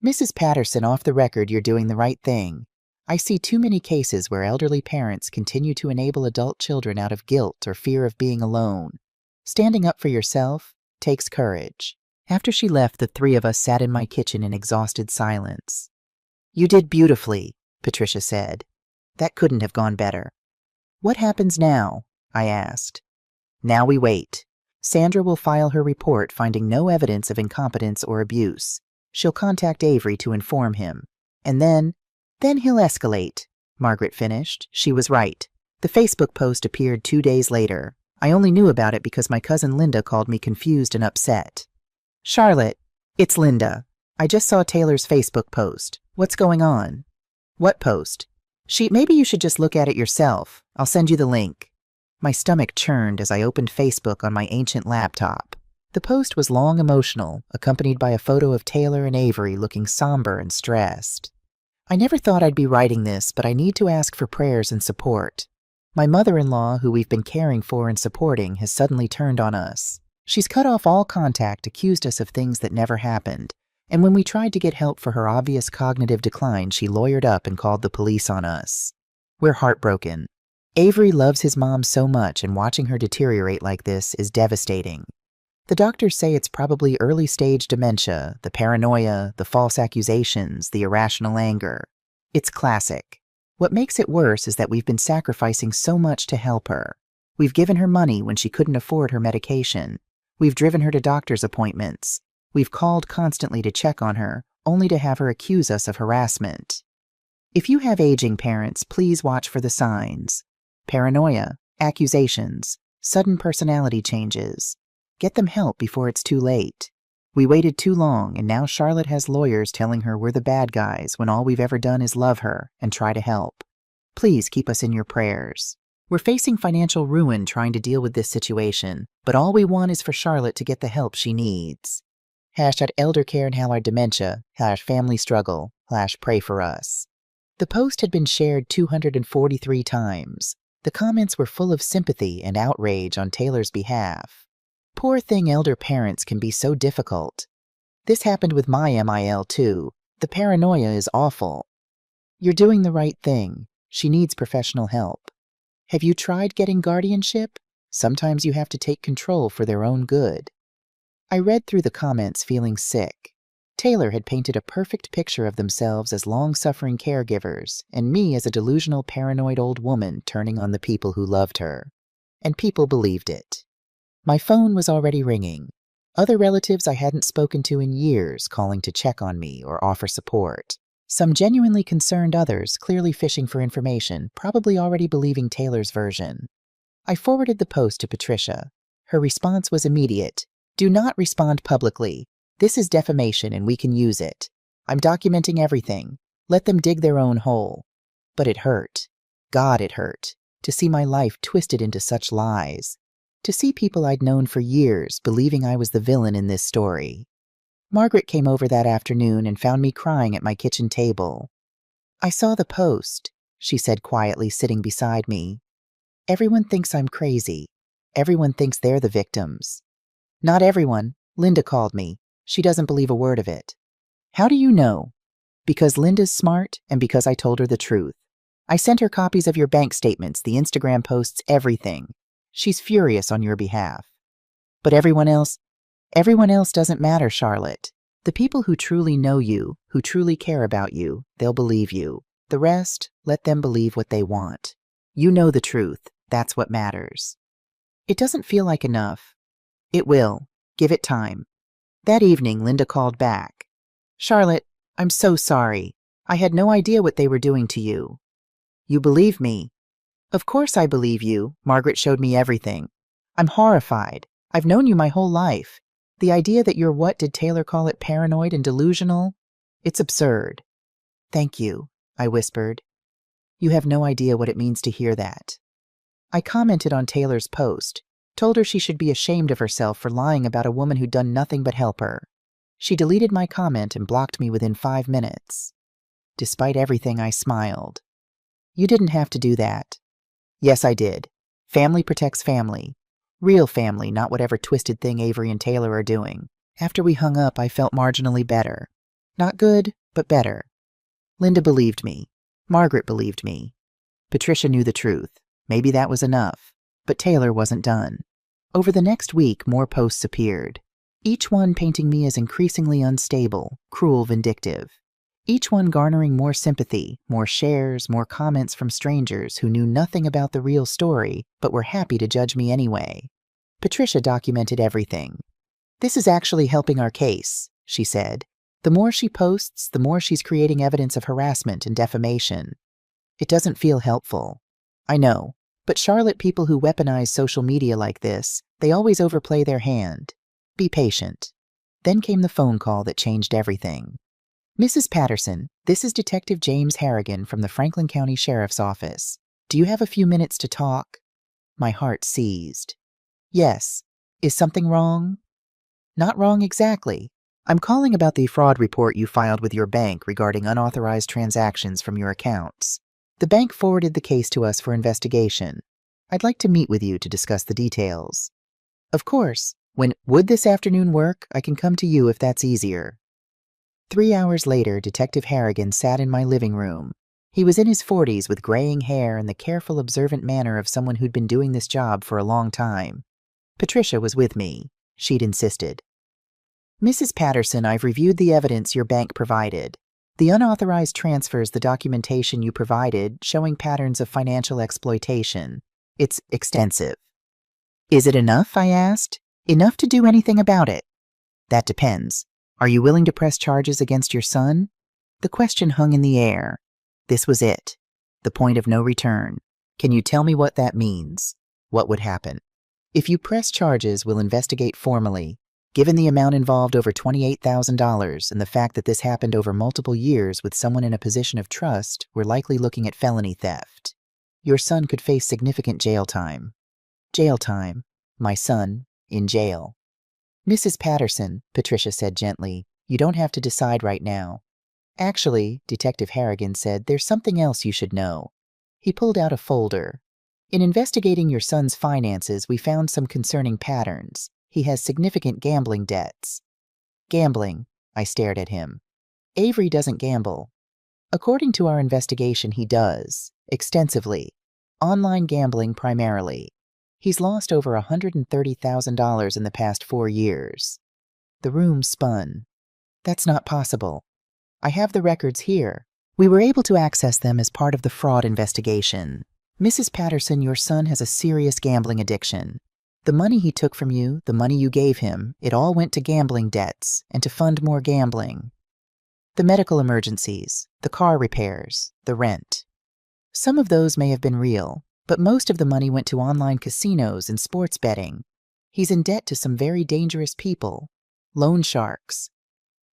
Mrs. Patterson, off the record, you're doing the right thing. I see too many cases where elderly parents continue to enable adult children out of guilt or fear of being alone. Standing up for yourself takes courage. After she left, the 3 of us sat in my kitchen in exhausted silence. You did beautifully, Patricia said. That couldn't have gone better. What happens now? I asked. Now we wait. Sandra will file her report finding no evidence of incompetence or abuse. She'll contact Avery to inform him. And then he'll escalate, Margaret finished. She was right. The Facebook post appeared 2 days later. I only knew about it because my cousin Linda called me confused and upset. Charlotte, it's Linda. I just saw Taylor's Facebook post. What's going on? What post? Maybe you should just look at it yourself. I'll send you the link. My stomach churned as I opened Facebook on my ancient laptop. The The post was long emotional, accompanied by a photo of Taylor and Avery looking somber and stressed. I never thought I'd be writing this, but I need to ask for prayers and support. My mother-in-law, who we've been caring for and supporting, has suddenly turned on us. She's cut off all contact, accused us of things that never happened, and when we tried to get help for her obvious cognitive decline, she lawyered up and called the police on us. We're heartbroken. Avery loves his mom so much, and watching her deteriorate like this is devastating. The doctors say it's probably early-stage dementia, the paranoia, the false accusations, the irrational anger. It's classic. What makes it worse is that we've been sacrificing so much to help her. We've given her money when she couldn't afford her medication. We've driven her to doctor's appointments. We've called constantly to check on her, only to have her accuse us of harassment. If you have aging parents, please watch for the signs. Paranoia, accusations, sudden personality changes. Get them help before it's too late. We waited too long, and now Charlotte has lawyers telling her we're the bad guys when all we've ever done is love her and try to help. Please keep us in your prayers. We're facing financial ruin trying to deal with this situation, but all we want is for Charlotte to get the help she needs. #eldercare and Hallard dementia, #family struggle, #pray for us. The post had been shared 243 times. The comments were full of sympathy and outrage on Taylor's behalf. Poor thing, elder parents can be so difficult. This happened with my MIL too. The paranoia is awful. You're doing the right thing. She needs professional help. Have you tried getting guardianship? Sometimes you have to take control for their own good. I read through the comments feeling sick. Taylor had painted a perfect picture of themselves as long-suffering caregivers, and me as a delusional, paranoid old woman turning on the people who loved her. And people believed it. My phone was already ringing. Other relatives I hadn't spoken to in years calling to check on me or offer support. Some genuinely concerned, others clearly fishing for information, probably already believing Taylor's version. I forwarded the post to Patricia. Her response was immediate. Do not respond publicly. This is defamation and we can use it. I'm documenting everything. Let them dig their own hole. But it hurt. God, it hurt. To see my life twisted into such lies. To see people I'd known for years believing I was the villain in this story. Margaret came over that afternoon and found me crying at my kitchen table. I saw the post, she said quietly, sitting beside me. Everyone thinks I'm crazy. Everyone thinks they're the victims. Not everyone. Linda called me. She doesn't believe a word of it. How do you know? Because Linda's smart and because I told her the truth. I sent her copies of your bank statements, the Instagram posts, everything. She's furious on your behalf. But everyone else doesn't matter, Charlotte. The people who truly know you, who truly care about you, they'll believe you. The rest, let them believe what they want. You know the truth. That's what matters. It doesn't feel like enough. It will. Give it time. That evening, Linda called back. Charlotte, I'm so sorry. I had no idea what they were doing to you. You believe me. Of course I believe you. Margaret showed me everything. I'm horrified. I've known you my whole life. The idea that you're, what did Taylor call it, paranoid and delusional? It's absurd. Thank you, I whispered. You have no idea what it means to hear that. I commented on Taylor's post, told her she should be ashamed of herself for lying about a woman who'd done nothing but help her. She deleted my comment and blocked me within 5 minutes. Despite everything, I smiled. You didn't have to do that. Yes, I did. Family protects family. Real family, not whatever twisted thing Avery and Taylor are doing. After we hung up, I felt marginally better. Not good, but better. Linda believed me. Margaret believed me. Patricia knew the truth. Maybe that was enough. But Taylor wasn't done. Over the next week, more posts appeared. Each one painting me as increasingly unstable, cruel, vindictive. Each one garnering more sympathy, more shares, more comments from strangers who knew nothing about the real story, but were happy to judge me anyway. Patricia documented everything. This is actually helping our case, she said. The more she posts, the more she's creating evidence of harassment and defamation. It doesn't feel helpful. I know, but Charlotte, people who weaponize social media like this, they always overplay their hand. Be patient. Then came the phone call that changed everything. Mrs. Patterson, this is Detective James Harrigan from the Franklin County Sheriff's Office. Do you have a few minutes to talk? My heart seized. Yes. Is something wrong? Not wrong exactly. I'm calling about the fraud report you filed with your bank regarding unauthorized transactions from your accounts. The bank forwarded the case to us for investigation. I'd like to meet with you to discuss the details. Of course. Would this afternoon work? I can come to you if that's easier. 3 hours later, Detective Harrigan sat in my living room. He was in his 40s with graying hair and the careful, observant manner of someone who'd been doing this job for a long time. Patricia was with me. She'd insisted. Mrs. Patterson, I've reviewed the evidence your bank provided. The unauthorized transfers, the documentation you provided, showing patterns of financial exploitation. It's extensive. Is it enough? I asked. Enough to do anything about it? That depends. Are you willing to press charges against your son? The question hung in the air. This was it. The point of no return. Can you tell me what that means? What would happen? If you press charges, we'll investigate formally. Given the amount involved, over $28,000, and the fact that this happened over multiple years with someone in a position of trust, we're likely looking at felony theft. Your son could face significant jail time. Jail time. My son, in jail. Mrs. Patterson, Patricia said gently, you don't have to decide right now. Actually, Detective Harrigan said, there's something else you should know. He pulled out a folder. In investigating your son's finances, we found some concerning patterns. He has significant gambling debts. Gambling, I stared at him. Avery doesn't gamble. According to our investigation, he does, extensively. Online gambling primarily. He's lost over $130,000 in the past 4 years. The room spun. That's not possible. I have the records here. We were able to access them as part of the fraud investigation. Mrs. Patterson, your son has a serious gambling addiction. The money he took from you, the money you gave him, it all went to gambling debts and to fund more gambling. The medical emergencies, the car repairs, the rent. Some of those may have been real, but most of the money went to online casinos and sports betting. He's in debt to some very dangerous people. Loan sharks.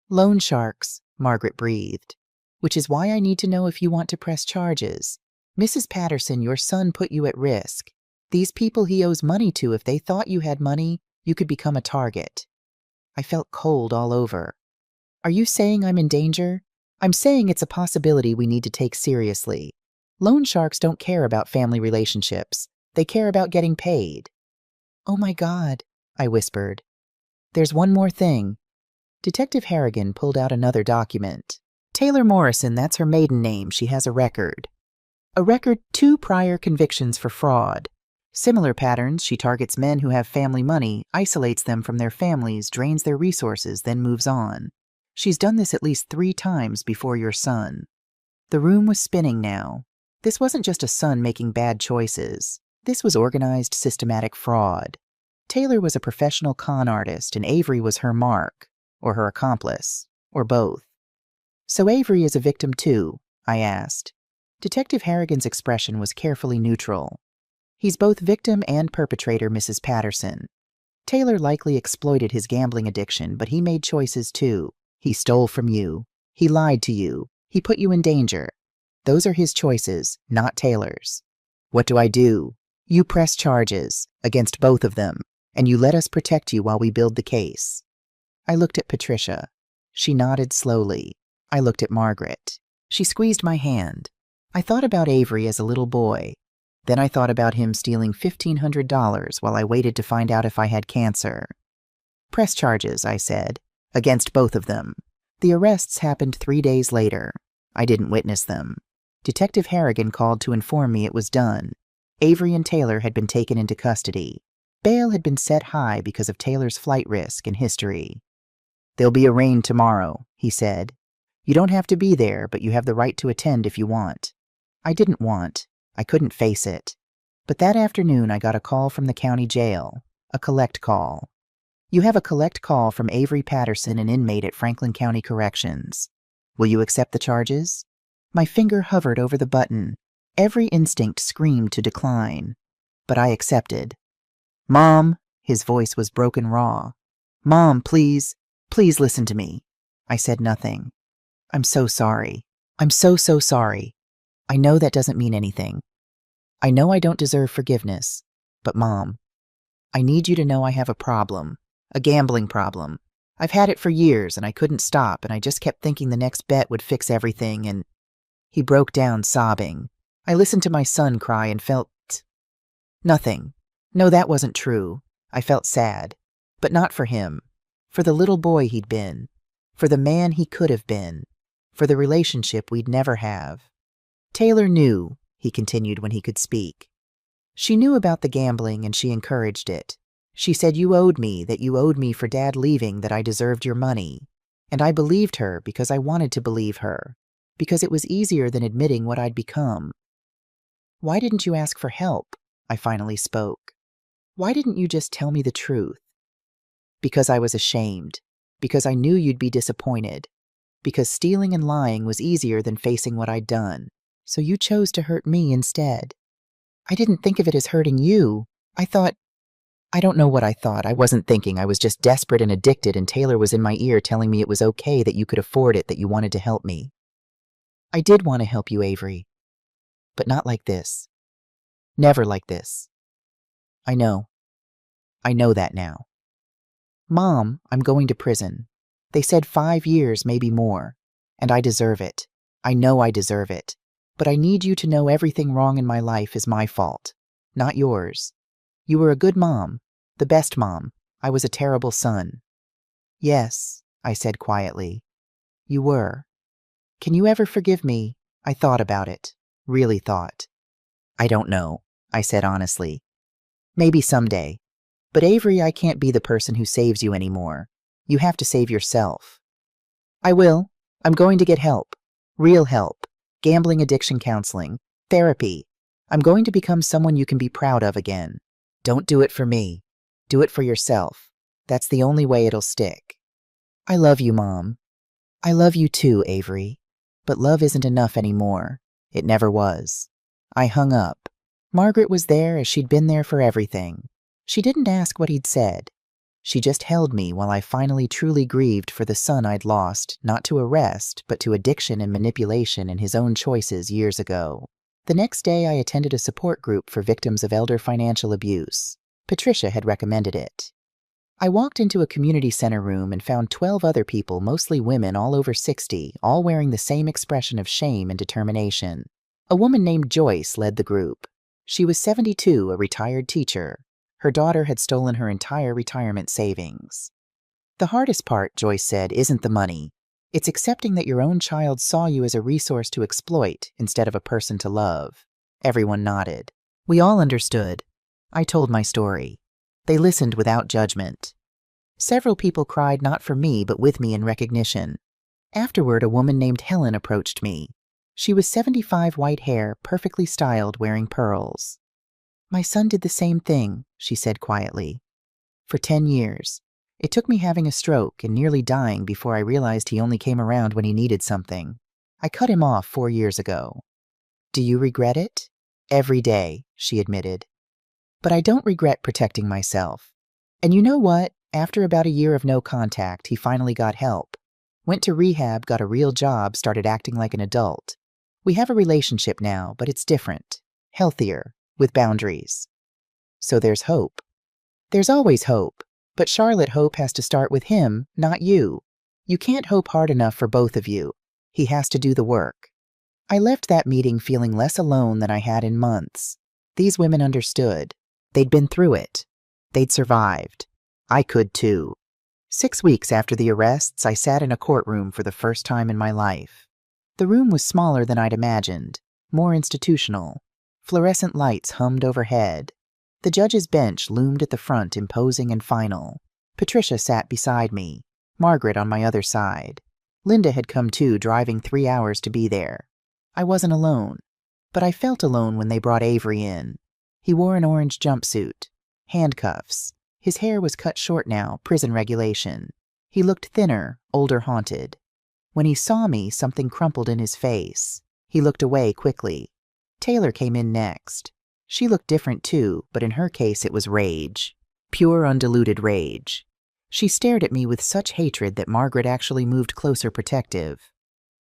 Loan sharks, Margaret breathed. Which is why I need to know if you want to press charges. Mrs. Patterson, your son put you at risk. These people he owes money to, if they thought you had money, you could become a target. I felt cold all over. Are you saying I'm in danger? I'm saying it's a possibility we need to take seriously. Loan sharks don't care about family relationships. They care about getting paid. Oh my God, I whispered. There's one more thing. Detective Harrigan pulled out another document. Taylor Morrison, that's her maiden name. She has a record. 2 prior convictions for fraud. Similar patterns, she targets men who have family money, isolates them from their families, drains their resources, then moves on. She's done this at least 3 times before your son. The room was spinning now. This wasn't just a son making bad choices. This was organized, systematic fraud. Taylor was a professional con artist, and Avery was her mark, or her accomplice, or both. So Avery is a victim too, I asked. Detective Harrigan's expression was carefully neutral. He's both victim and perpetrator, Mrs. Patterson. Taylor likely exploited his gambling addiction, but he made choices too. He stole from you. He lied to you. He put you in danger. Those are his choices, not Taylor's. What do? You press charges against both of them, and you let us protect you while we build the case. I looked at Patricia. She nodded slowly. I looked at Margaret. She squeezed my hand. I thought about Avery as a little boy. Then I thought about him stealing $1,500 while I waited to find out if I had cancer. Press charges, I said, against both of them. The arrests happened 3 days later. I didn't witness them. Detective Harrigan called to inform me it was done. Avery and Taylor had been taken into custody. Bail had been set high because of Taylor's flight risk and history. There'll be a arraigned tomorrow, he said. You don't have to be there, but you have the right to attend if you want. I didn't want. I couldn't face it. But that afternoon I got a call from the county jail, a collect call. You have a collect call from Avery Patterson, an inmate at Franklin County Corrections. Will you accept the charges? My finger hovered over the button. Every instinct screamed to decline. But I accepted. Mom, his voice was broken raw. Mom, please listen to me. I said nothing. I'm so sorry. I'm so sorry. I know that doesn't mean anything. I know I don't deserve forgiveness, but Mom, I need you to know I have a problem, A gambling problem. I've had it for years and I couldn't stop, and I just kept thinking the next bet would fix everything, and he broke down sobbing. I listened to my son cry and felt nothing. No, that wasn't true. I felt sad. But not for him. For the little boy he'd been. For the man he could have been. For the relationship we'd never have. Taylor knew, he continued when he could speak. She knew about the gambling and she encouraged it. She said you owed me, that you owed me for Dad leaving, that I deserved your money. And I believed her because I wanted to believe her. Because it was easier than admitting what I'd become. Why didn't you ask for help? I finally spoke. Why didn't you just tell me the truth? Because I was ashamed. Because I knew you'd be disappointed. Because stealing and lying was easier than facing what I'd done. So you chose to hurt me instead. I didn't think of it as hurting you. I don't know what I thought. I wasn't thinking. I was just desperate and addicted, and Taylor was in my ear telling me it was okay, that you could afford it, that you wanted to help me. I did want to help you, Avery. But not like this. Never like this. I know. I know that now. Mom, I'm going to prison. They said 5 years, maybe more. And I deserve it. I know I deserve it. But I need you to know everything wrong in my life is my fault, not yours. You were a good mom, the best mom. I was a terrible son. Yes, I said quietly. You were. Can you ever forgive me? I thought about it. Really thought. I don't know, I said honestly. Maybe someday. But Avery, I can't be the person who saves you anymore. You have to save yourself. I will. I'm going to get help. Real help. Gambling addiction counseling. Therapy. I'm going to become someone you can be proud of again. Don't do it for me. Do it for yourself. That's the only way it'll stick. I love you, Mom. I love you too, Avery. But love isn't enough anymore. It never was. I hung up. Margaret was there as she'd been there for everything. She didn't ask what he'd said. She just held me while I finally truly grieved for the son I'd lost, not to arrest, but to addiction and manipulation in his own choices years ago. The next day, I attended a support group for victims of elder financial abuse. Patricia had recommended it. I walked into a community center room and found 12 other people, mostly women all over 60, all wearing the same expression of shame and determination. A woman named Joyce led the group. She was 72, a retired teacher. Her daughter had stolen her entire retirement savings. The hardest part, Joyce said, isn't the money. It's accepting that your own child saw you as a resource to exploit instead of a person to love. Everyone nodded. We all understood. I told my story. They listened without judgment. Several people cried not for me but with me in recognition. Afterward, a woman named Helen approached me. She was 75, white hair, perfectly styled, wearing pearls. My son did the same thing, she said quietly. For 10 years. It took me having a stroke and nearly dying before I realized he only came around when he needed something. I cut him off 4 years ago. Do you regret it? Every day, she admitted. But I don't regret protecting myself. And you know what? After about a year of no contact, he finally got help. Went to rehab, got a real job, started acting like an adult. We have a relationship now, but it's different. Healthier. With boundaries. So there's hope. There's always hope, but Charlotte, hope has to start with him, not you. You can't hope hard enough for both of you. He has to do the work. I left that meeting feeling less alone than I had in months. These women understood. They'd been through it. They'd survived. I could too. 6 weeks after the arrests, I sat in a courtroom for the first time in my life. The room was smaller than I'd imagined, more institutional. Fluorescent lights hummed overhead. The judge's bench loomed at the front, imposing and final. Patricia sat beside me, Margaret on my other side. Linda had come too, driving 3 hours to be there. I wasn't alone, but I felt alone when they brought Avery in. He wore an orange jumpsuit, handcuffs. His hair was cut short now, prison regulation. He looked thinner, older, haunted. When he saw me, something crumpled in his face. He looked away quickly. Taylor came in next. She looked different too, but in her case it was rage. Pure, undiluted rage. She stared at me with such hatred that Margaret actually moved closer, protective.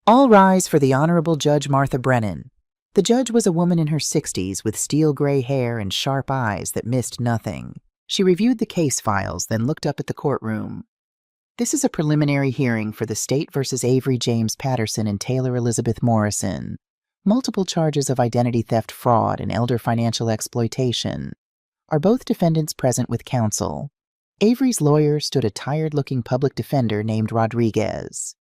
All rise for the Honorable Judge Martha Brennan. The judge was a woman in her 60s with steel gray hair and sharp eyes that missed nothing. She reviewed the case files, then looked up at the courtroom. This is a preliminary hearing for the State versus Avery James Patterson and Taylor Elizabeth Morrison. Multiple charges of identity theft fraud and elder financial exploitation. Are both defendants present with counsel? Avery's lawyer stood a tired-looking public defender named Rodriguez.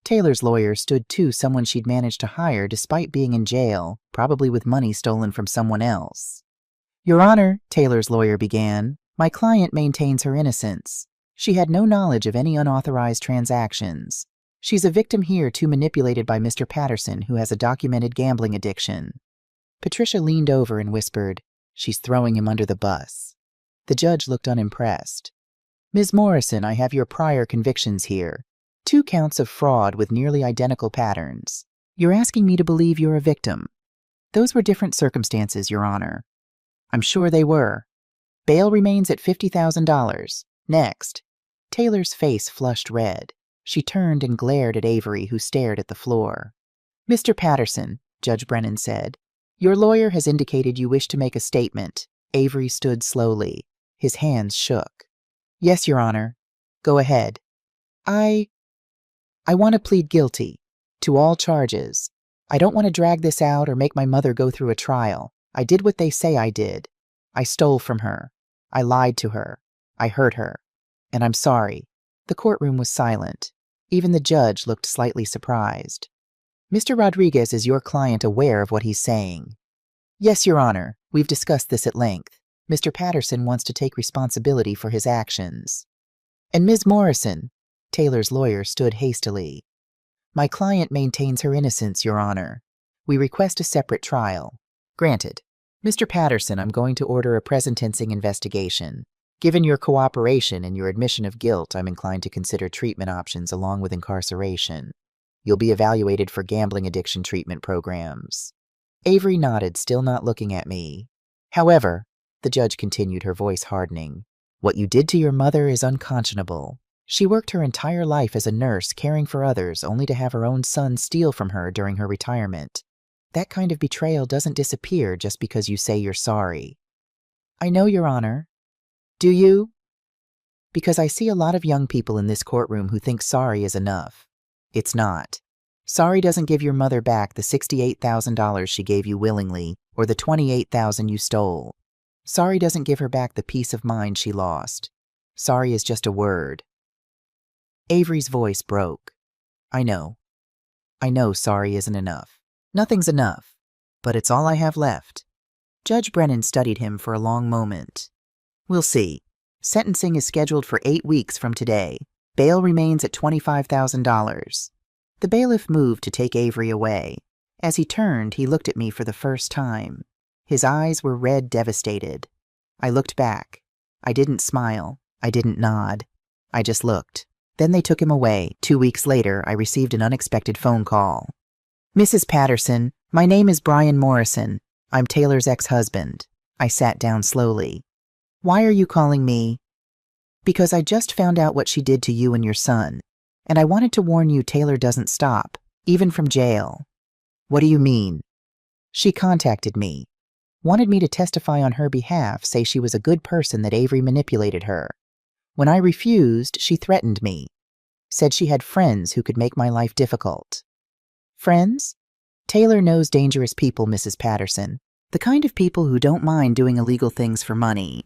Taylor's lawyer stood someone she'd managed to hire despite being in jail, probably with money stolen from someone else. Your Honor, Taylor's lawyer began, my client maintains her innocence. She had no knowledge of any unauthorized transactions. She's a victim here too manipulated by Mr. Patterson, who has a documented gambling addiction. Patricia leaned over and whispered, she's throwing him under the bus. The judge looked unimpressed. Ms. Morrison, I have your prior convictions here. 2 counts of fraud with nearly identical patterns. You're asking me to believe you're a victim. Those were different circumstances, Your Honor. I'm sure they were. Bail remains at $50,000. Next. Taylor's face flushed red. She turned and glared at Avery, who stared at the floor. Mr. Patterson, Judge Brennan said, your lawyer has indicated you wish to make a statement. Avery stood slowly. His hands shook. Yes, Your Honor. Go ahead. I want to plead guilty to all charges. I don't want to drag this out or make my mother go through a trial. I did what they say I did. I stole from her. I lied to her. I hurt her. And I'm sorry. The courtroom was silent. Even the judge looked slightly surprised. Mr. Rodriguez, is your client aware of what he's saying? Yes, Your Honor. We've discussed this at length. Mr. Patterson wants to take responsibility for his actions. And Ms. Morrison, Taylor's lawyer stood hastily. My client maintains her innocence, Your Honor. We request a separate trial. Granted. Mr. Patterson, I'm going to order a present-tense investigation. Given your cooperation and your admission of guilt, I'm inclined to consider treatment options along with incarceration. You'll be evaluated for gambling addiction treatment programs. Avery nodded, still not looking at me. However, the judge continued, her voice hardening, what you did to your mother is unconscionable. She worked her entire life as a nurse, caring for others, only to have her own son steal from her during her retirement. That kind of betrayal doesn't disappear just because you say you're sorry. I know, Your Honor. Do you? Because I see a lot of young people in this courtroom who think sorry is enough. It's not. Sorry doesn't give your mother back the $68,000 she gave you willingly or the $28,000 you stole. Sorry doesn't give her back the peace of mind she lost. Sorry is just a word. Avery's voice broke. I know. I know sorry isn't enough. Nothing's enough. But it's all I have left. Judge Brennan studied him for a long moment. We'll see. Sentencing is scheduled for 8 weeks from today. Bail remains at $25,000. The bailiff moved to take Avery away. As he turned, he looked at me for the first time. His eyes were red, devastated. I looked back. I didn't smile. I didn't nod. I just looked. Then they took him away. 2 weeks later, I received an unexpected phone call. Mrs. Patterson, my name is Brian Morrison. I'm Taylor's ex-husband. I sat down slowly. Why are you calling me? Because I just found out what she did to you and your son. And I wanted to warn you Taylor doesn't stop, even from jail. What do you mean? She contacted me. Wanted me to testify on her behalf, say she was a good person, that Avery manipulated her. When I refused, she threatened me. Said she had friends who could make my life difficult. Friends? Taylor knows dangerous people, Mrs. Patterson. The kind of people who don't mind doing illegal things for money.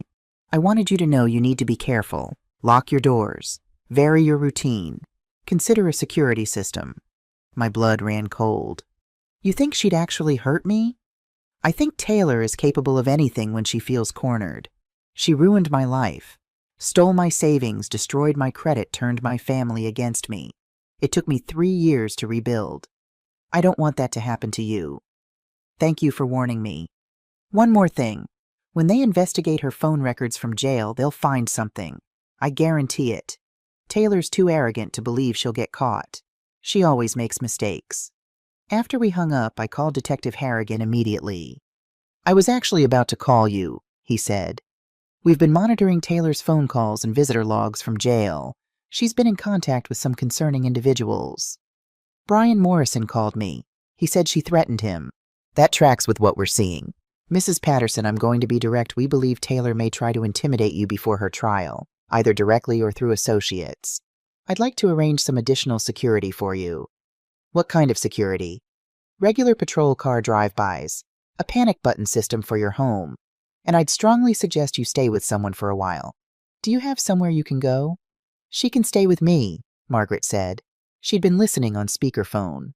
I wanted you to know you need to be careful. Lock your doors. Vary your routine. Consider a security system. My blood ran cold. You think she'd actually hurt me? I think Taylor is capable of anything when she feels cornered. She ruined my life. Stole my savings, destroyed my credit, turned my family against me. It took me 3 years to rebuild. I don't want that to happen to you. Thank you for warning me. One more thing. When they investigate her phone records from jail, they'll find something. I guarantee it. Taylor's too arrogant to believe she'll get caught. She always makes mistakes. After we hung up, I called Detective Harrigan immediately. I was actually about to call you, he said. We've been monitoring Taylor's phone calls and visitor logs from jail. She's been in contact with some concerning individuals. Brian Morrison called me. He said she threatened him. That tracks with what we're seeing. Mrs. Patterson, I'm going to be direct. We believe Taylor may try to intimidate you before her trial, either directly or through associates. I'd like to arrange some additional security for you. What kind of security? Regular patrol car drive-bys, a panic button system for your home, and I'd strongly suggest you stay with someone for a while. Do you have somewhere you can go? She can stay with me, Margaret said. She'd been listening on speakerphone.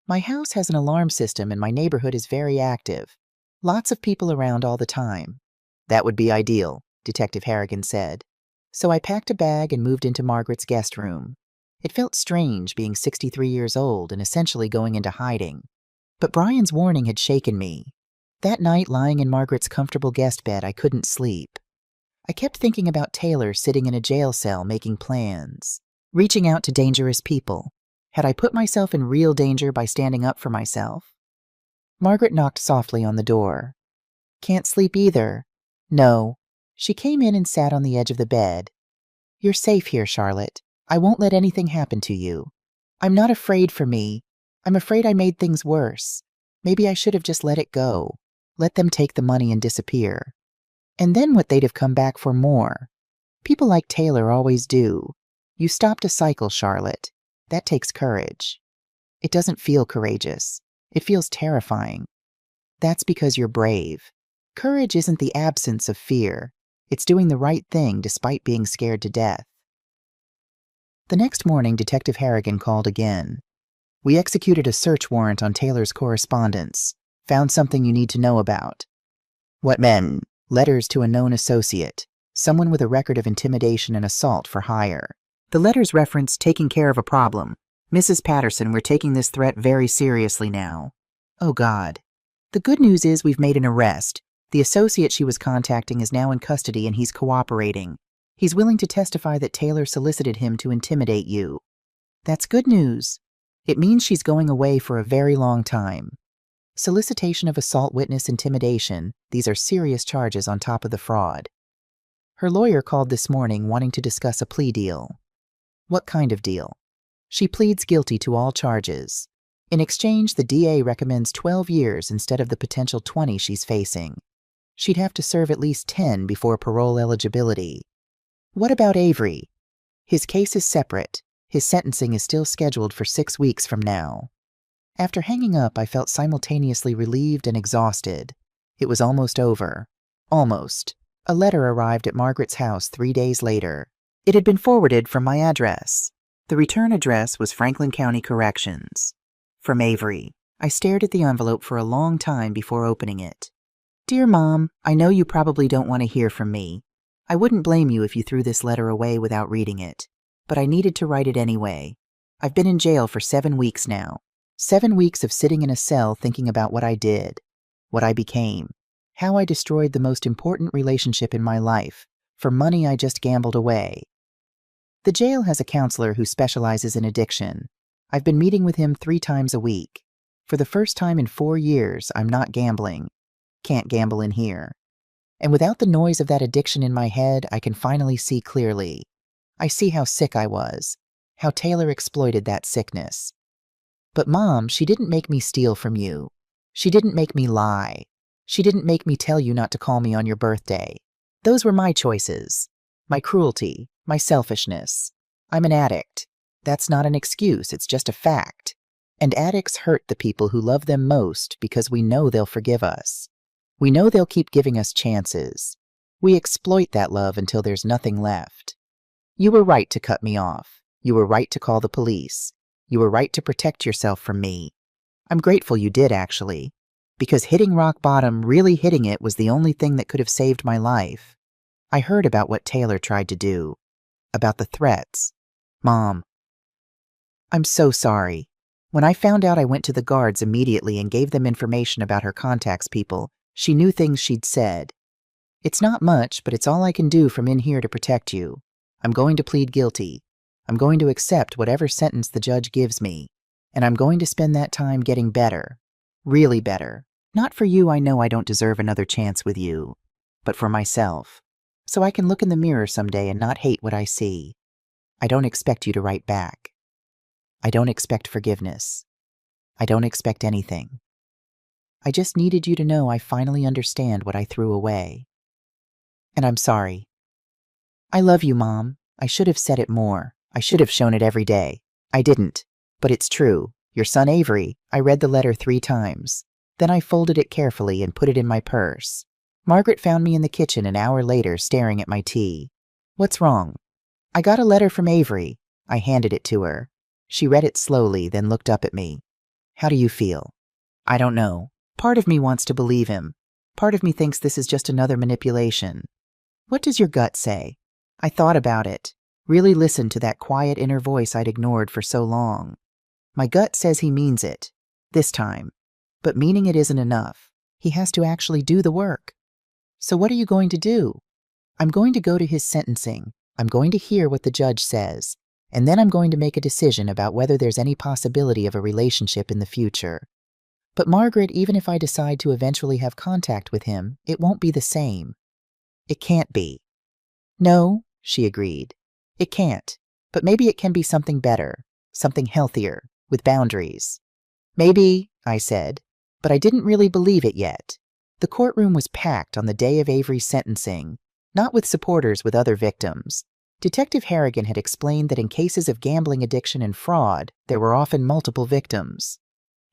My house has an alarm system and my neighborhood is very active. Lots of people around all the time. That would be ideal, Detective Harrigan said. So I packed a bag and moved into Margaret's guest room. It felt strange being 63 years old and essentially going into hiding. But Brian's warning had shaken me. That night, lying in Margaret's comfortable guest bed, I couldn't sleep. I kept thinking about Taylor sitting in a jail cell making plans, reaching out to dangerous people. Had I put myself in real danger by standing up for myself? Margaret knocked softly on the door. Can't sleep either. No. She came in and sat on the edge of the bed. You're safe here, Charlotte. I won't let anything happen to you. I'm not afraid for me. I'm afraid I made things worse. Maybe I should have just let it go. Let them take the money and disappear. And then what they'd have come back for more. People like Taylor always do. You stopped a cycle, Charlotte. That takes courage. It doesn't feel courageous. It feels terrifying. That's because you're brave. Courage isn't the absence of fear. It's doing the right thing despite being scared to death. The next morning, Detective Harrigan called again. We executed a search warrant on Taylor's correspondence. Found something you need to know about. What men? Letters to a known associate. Someone with a record of intimidation and assault for hire. The letters reference taking care of a problem. Mrs. Patterson, we're taking this threat very seriously now. Oh, God. The good news is we've made an arrest. The associate she was contacting is now in custody and he's cooperating. He's willing to testify that Taylor solicited him to intimidate you. That's good news. It means she's going away for a very long time. Solicitation of assault witness intimidation, these are serious charges on top of the fraud. Her lawyer called this morning wanting to discuss a plea deal. What kind of deal? She pleads guilty to all charges. In exchange, the DA recommends 12 years instead of the potential 20 she's facing. She'd have to serve at least 10 before parole eligibility. What about Avery? His case is separate. His sentencing is still scheduled for 6 weeks from now. After hanging up, I felt simultaneously relieved and exhausted. It was almost over. Almost. A letter arrived at Margaret's house 3 days later. It had been forwarded from my address. The return address was Franklin County Corrections. From Avery. I stared at the envelope for a long time before opening it. Dear Mom, I know you probably don't want to hear from me. I wouldn't blame you if you threw this letter away without reading it. But I needed to write it anyway. I've been in jail for 7 weeks now. 7 weeks of sitting in a cell thinking about what I did, what I became, how I destroyed the most important relationship in my life for money I just gambled away. The jail has a counselor who specializes in addiction. I've been meeting with him 3 times a week. For the first time in 4 years, I'm not gambling. Can't gamble in here. And without the noise of that addiction in my head, I can finally see clearly. I see how sick I was, how Taylor exploited that sickness. But Mom, she didn't make me steal from you. She didn't make me lie. She didn't make me tell you not to call me on your birthday. Those were my choices. My cruelty, my selfishness. I'm an addict. That's not an excuse, it's just a fact. And addicts hurt the people who love them most because we know they'll forgive us. We know they'll keep giving us chances. We exploit that love until there's nothing left. You were right to cut me off. You were right to call the police. You were right to protect yourself from me. I'm grateful you did, actually, because hitting rock bottom, really hitting it, was the only thing that could have saved my life. I heard about what Taylor tried to do, about the threats. Mom, I'm so sorry. When I found out, I went to the guards immediately and gave them information about her contacts people. She knew things she'd said. It's not much, but it's all I can do from in here to protect you. I'm going to plead guilty. I'm going to accept whatever sentence the judge gives me, and I'm going to spend that time getting better, really better. Not for you, I know I don't deserve another chance with you, but for myself, so I can look in the mirror someday and not hate what I see. I don't expect you to write back. I don't expect forgiveness. I don't expect anything. I just needed you to know I finally understand what I threw away. And I'm sorry. I love you, Mom. I should have said it more. I should have shown it every day. I didn't. But it's true. Your son Avery. I read the letter 3 times. Then I folded it carefully and put it in my purse. Margaret found me in the kitchen an hour later staring at my tea. What's wrong? I got a letter from Avery. I handed it to her. She read it slowly, then looked up at me. How do you feel? I don't know. Part of me wants to believe him. Part of me thinks this is just another manipulation. What does your gut say? I thought about it. Really listened to that quiet inner voice I'd ignored for so long. My gut says he means it. This time. But meaning it isn't enough. He has to actually do the work. So what are you going to do? I'm going to go to his sentencing. I'm going to hear what the judge says. And then I'm going to make a decision about whether there's any possibility of a relationship in the future. But Margaret, even if I decide to eventually have contact with him, it won't be the same. It can't be. No, she agreed. It can't. But maybe it can be something better, something healthier, with boundaries. Maybe, I said, but I didn't really believe it yet. The courtroom was packed on the day of Avery's sentencing, not with supporters with other victims. Detective Harrigan had explained that in cases of gambling addiction and fraud, there were often multiple victims.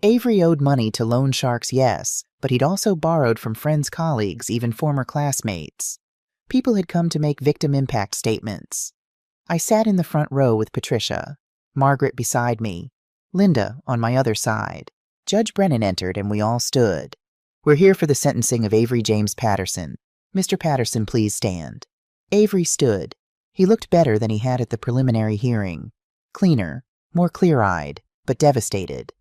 Avery owed money to loan sharks, yes, but he'd also borrowed from friends, colleagues, even former classmates. People had come to make victim impact statements. I sat in the front row with Patricia, Margaret beside me, Linda on my other side. Judge Brennan entered and we all stood. We're here for the sentencing of Avery James Patterson. Mr. Patterson, please stand. Avery stood. He looked better than he had at the preliminary hearing. Cleaner, more clear-eyed, but devastated.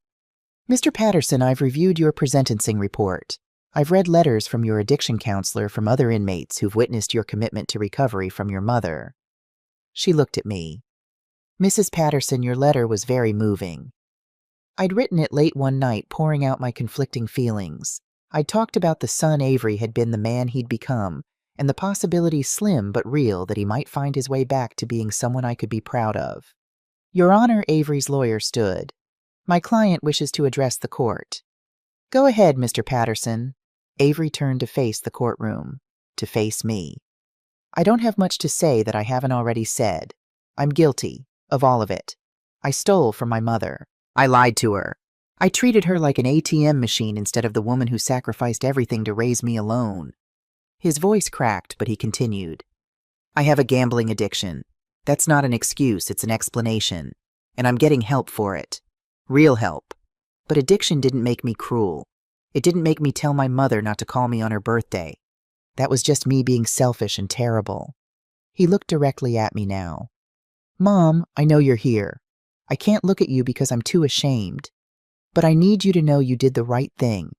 Mr. Patterson, I've reviewed your presentencing report. I've read letters from your addiction counselor from other inmates who've witnessed your commitment to recovery from your mother. She looked at me. Mrs. Patterson, your letter was very moving. I'd written it late one night, pouring out my conflicting feelings. I'd talked about the son Avery had been the man he'd become, and the possibility slim but real that he might find his way back to being someone I could be proud of. Your Honor, Avery's lawyer stood. My client wishes to address the court. Go ahead, Mr. Patterson. Avery turned to face the courtroom, to face me. I don't have much to say that I haven't already said. I'm guilty of all of it. I stole from my mother. I lied to her. I treated her like an ATM machine instead of the woman who sacrificed everything to raise me alone. His voice cracked, but he continued. I have a gambling addiction. That's not an excuse, it's an explanation. And I'm getting help for it. Real help. But addiction didn't make me cruel. It didn't make me tell my mother not to call me on her birthday. That was just me being selfish and terrible. He looked directly at me now. Mom, I know you're here. I can't look at you because I'm too ashamed. But I need you to know you did the right thing.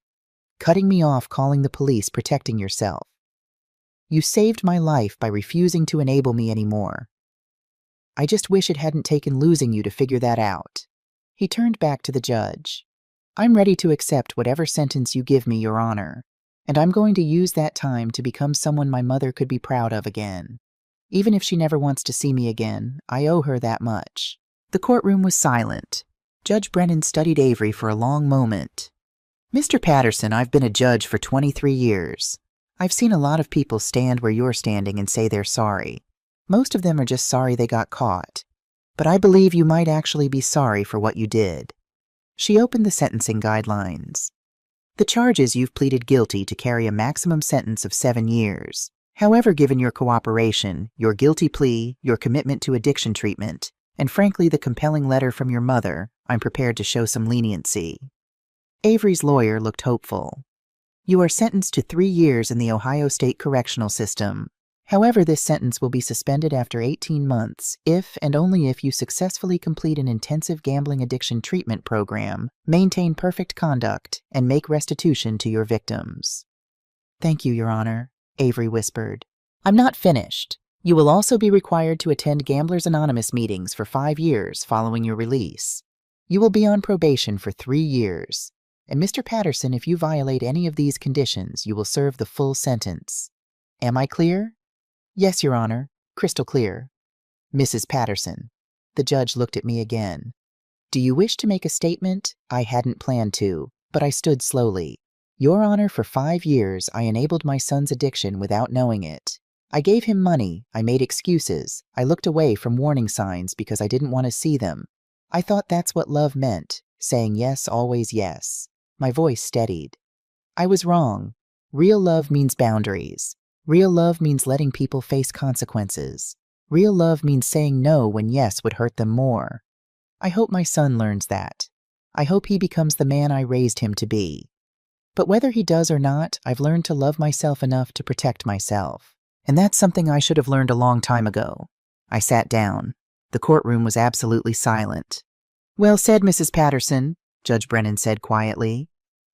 Cutting me off, calling the police, protecting yourself. You saved my life by refusing to enable me anymore. I just wish it hadn't taken losing you to figure that out. He turned back to the judge. I'm ready to accept whatever sentence you give me, Your Honor, and I'm going to use that time to become someone my mother could be proud of again. Even if she never wants to see me again, I owe her that much. The courtroom was silent. Judge Brennan studied Avery for a long moment. Mr. Patterson, I've been a judge for 23 years. I've seen a lot of people stand where you're standing and say they're sorry. Most of them are just sorry they got caught. But I believe you might actually be sorry for what you did. She opened the sentencing guidelines. The charges you've pleaded guilty to carry a maximum sentence of 7 years. However, given your cooperation, your guilty plea, your commitment to addiction treatment, and frankly the compelling letter from your mother, I'm prepared to show some leniency. Avery's lawyer looked hopeful. You are sentenced to 3 years in the Ohio State Correctional System. However, this sentence will be suspended after 18 months if and only if you successfully complete an intensive gambling addiction treatment program, maintain perfect conduct, and make restitution to your victims. Thank you, Your Honor, Avery whispered. I'm not finished. You will also be required to attend Gamblers Anonymous meetings for 5 years following your release. You will be on probation for 3 years. And Mr. Patterson, if you violate any of these conditions, you will serve the full sentence. Am I clear? Yes, Your Honor. Crystal clear. Mrs. Patterson. The judge looked at me again. Do you wish to make a statement? I hadn't planned to, but I stood slowly. Your Honor, for 5 years, I enabled my son's addiction without knowing it. I gave him money, I made excuses, I looked away from warning signs because I didn't want to see them. I thought that's what love meant, saying yes, always yes. My voice steadied. I was wrong. Real love means boundaries. Real love means letting people face consequences. Real love means saying no when yes would hurt them more. I hope my son learns that. I hope he becomes the man I raised him to be. But whether he does or not, I've learned to love myself enough to protect myself. And that's something I should have learned a long time ago. I sat down. The courtroom was absolutely silent. Well said, Mrs. Patterson, Judge Brennan said quietly.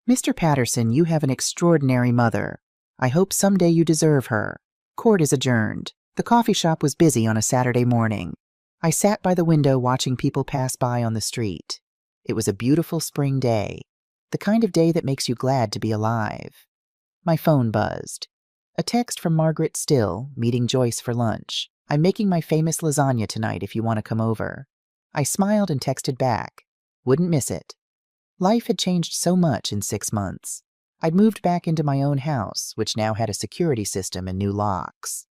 Mr. Patterson, you have an extraordinary mother. I hope someday you deserve her. Court is adjourned. The coffee shop was busy on a Saturday morning. I sat by the window watching people pass by on the street. It was a beautiful spring day, the kind of day that makes you glad to be alive. My phone buzzed. A text from Margaret Still, meeting Joyce for lunch. I'm making my famous lasagna tonight if you want to come over. I smiled and texted back. Wouldn't miss it. Life had changed so much in 6 months. I'd moved back into my own house, which now had a security system and new locks.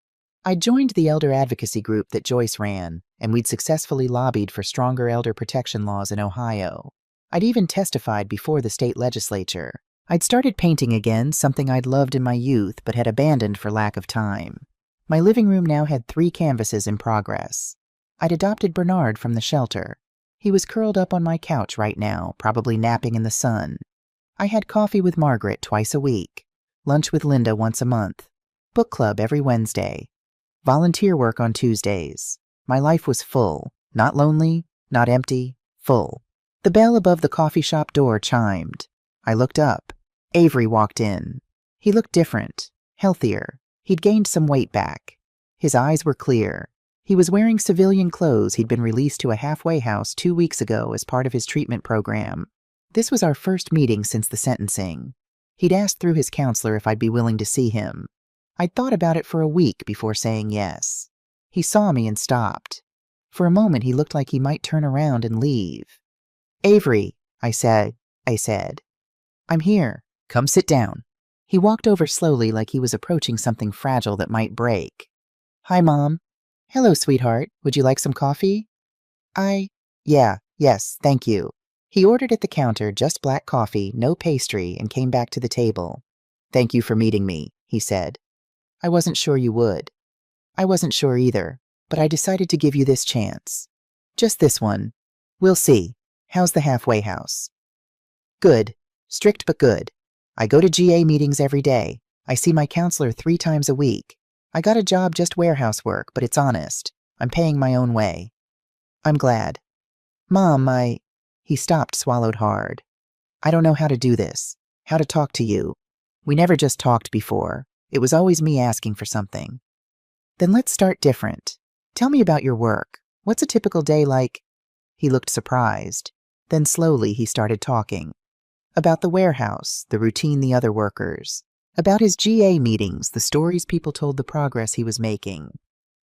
I'd joined the elder advocacy group that Joyce ran, and we'd successfully lobbied for stronger elder protection laws in Ohio. I'd even testified before the state legislature. I'd started painting again, something I'd loved in my youth but had abandoned for lack of time. My living room now had 3 canvases in progress. I'd adopted Bernard from the shelter. He was curled up on my couch right now, probably napping in the sun. I had coffee with Margaret twice a week, lunch with Linda once a month, book club every Wednesday, volunteer work on Tuesdays. My life was full, not lonely, not empty, full. The bell above the coffee shop door chimed. I looked up. Avery walked in. He looked different, healthier. He'd gained some weight back. His eyes were clear. He was wearing civilian clothes he'd been released to a halfway house 2 weeks ago as part of his treatment program. This was our first meeting since the sentencing. He'd asked through his counselor if I'd be willing to see him. I'd thought about it for a week before saying yes. He saw me and stopped. For a moment he looked like he might turn around and leave. Avery, I said. I'm here. Come sit down. He walked over slowly like he was approaching something fragile that might break. Hi, Mom. Hello, sweetheart. Would you like some coffee? Yes, thank you. He ordered at the counter just black coffee, no pastry, and came back to the table. Thank you for meeting me, he said. I wasn't sure you would. I wasn't sure either, but I decided to give you this chance. Just this one. We'll see. How's the halfway house? Good. Strict but good. I go to GA meetings every day. I see my counselor 3 times a week. I got a job just warehouse work, but it's honest. I'm paying my own way. I'm glad. Mom, He stopped, swallowed hard. I don't know how to do this, how to talk to you. We never just talked before. It was always me asking for something. Then let's start different. Tell me about your work. What's a typical day like? He looked surprised. Then slowly he started talking. About the warehouse, the routine the other workers. About his GA meetings, the stories people told, the progress he was making.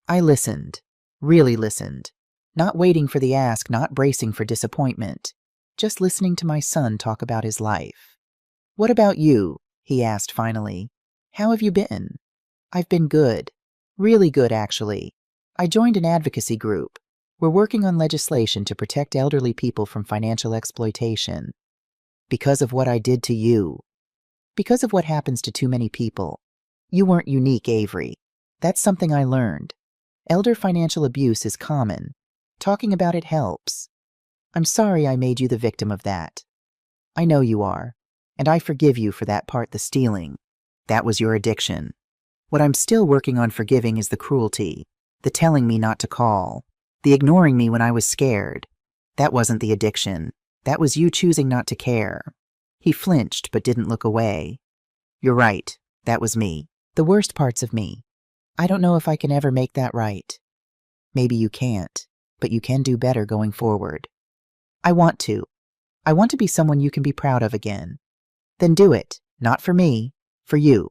I listened. Really listened. Not waiting for the ask, not bracing for disappointment. Just listening to my son talk about his life. What about you? He asked finally. How have you been? I've been good. Really good, actually. I joined an advocacy group. We're working on legislation to protect elderly people from financial exploitation. Because of what I did to you. Because of what happens to too many people. You weren't unique, Avery. That's something I learned. Elder financial abuse is common. Talking about it helps. I'm sorry I made you the victim of that. I know you are, and I forgive you for that part, the stealing. That was your addiction. What I'm still working on forgiving is the cruelty, the telling me not to call, the ignoring me when I was scared. That wasn't the addiction. That was you choosing not to care. He flinched but didn't look away. You're right. That was me. The worst parts of me. I don't know if I can ever make that right. Maybe you can't, but you can do better going forward. I want to. I want to be someone you can be proud of again. Then do it, not for me, for you.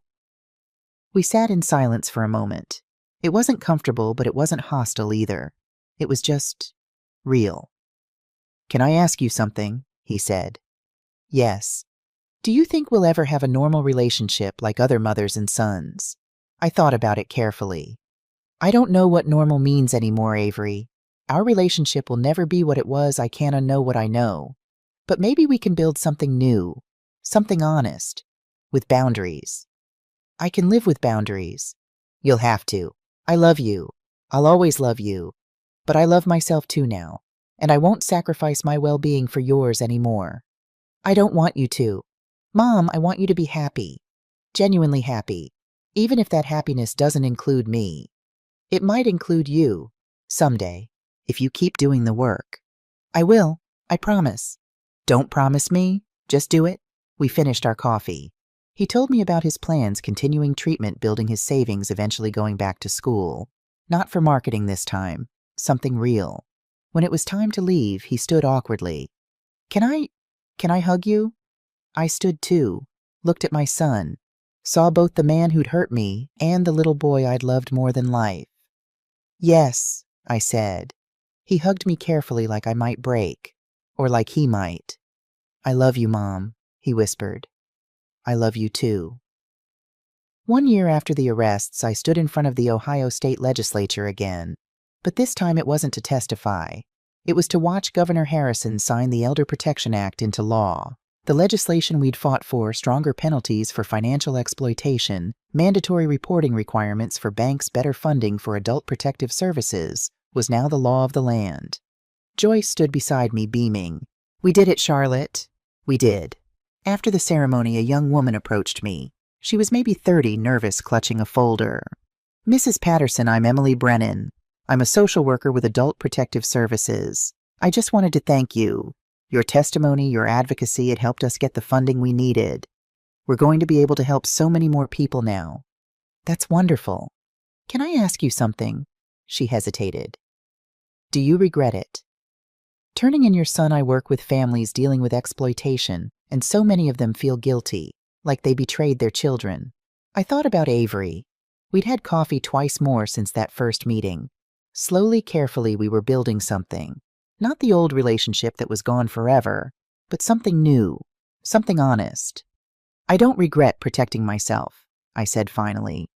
We sat in silence for a moment. It wasn't comfortable, but it wasn't hostile either. It was just real. Can I ask you something? He said. Yes. Do you think we'll ever have a normal relationship like other mothers and sons? I thought about it carefully. I don't know what normal means anymore, Avery. Our relationship will never be what it was. I can't unknow what I know. But maybe we can build something new, something honest, with boundaries. I can live with boundaries. You'll have to. I love you. I'll always love you. But I love myself too now, and I won't sacrifice my well-being for yours anymore. I don't want you to. Mom, I want you to be happy. Genuinely happy. Even if that happiness doesn't include me. It might include you, someday, if you keep doing the work. I will. I promise. Don't promise me. Just do it. We finished our coffee. He told me about his plans, continuing treatment, building his savings, eventually going back to school. Not for marketing this time. Something real. When it was time to leave, he stood awkwardly. Can I hug you? I stood too, looked at my son, saw both the man who'd hurt me and the little boy I'd loved more than life. Yes, I said. He hugged me carefully like I might break, or like he might. I love you, Mom, he whispered. I love you too. 1 year after the arrests, I stood in front of the Ohio State Legislature again, but this time it wasn't to testify. It was to watch Governor Harrison sign the Elder Protection Act into law. The legislation we'd fought for, stronger penalties for financial exploitation, mandatory reporting requirements for banks, better funding for adult protective services, was now the law of the land. Joyce stood beside me, beaming. We did it, Charlotte. We did. After the ceremony, a young woman approached me. She was maybe 30, nervous, clutching a folder. Mrs. Patterson, I'm Emily Brennan. I'm a social worker with Adult Protective Services. I just wanted to thank you. Your testimony, your advocacy, it helped us get the funding we needed. We're going to be able to help so many more people now. That's wonderful. Can I ask you something? She hesitated. Do you regret it? Turning in your son, I work with families dealing with exploitation, and so many of them feel guilty, like they betrayed their children. I thought about Avery. We'd had coffee twice more since that first meeting. Slowly, carefully, we were building something. Not the old relationship that was gone forever, but something new, something honest. I don't regret protecting myself, I said finally.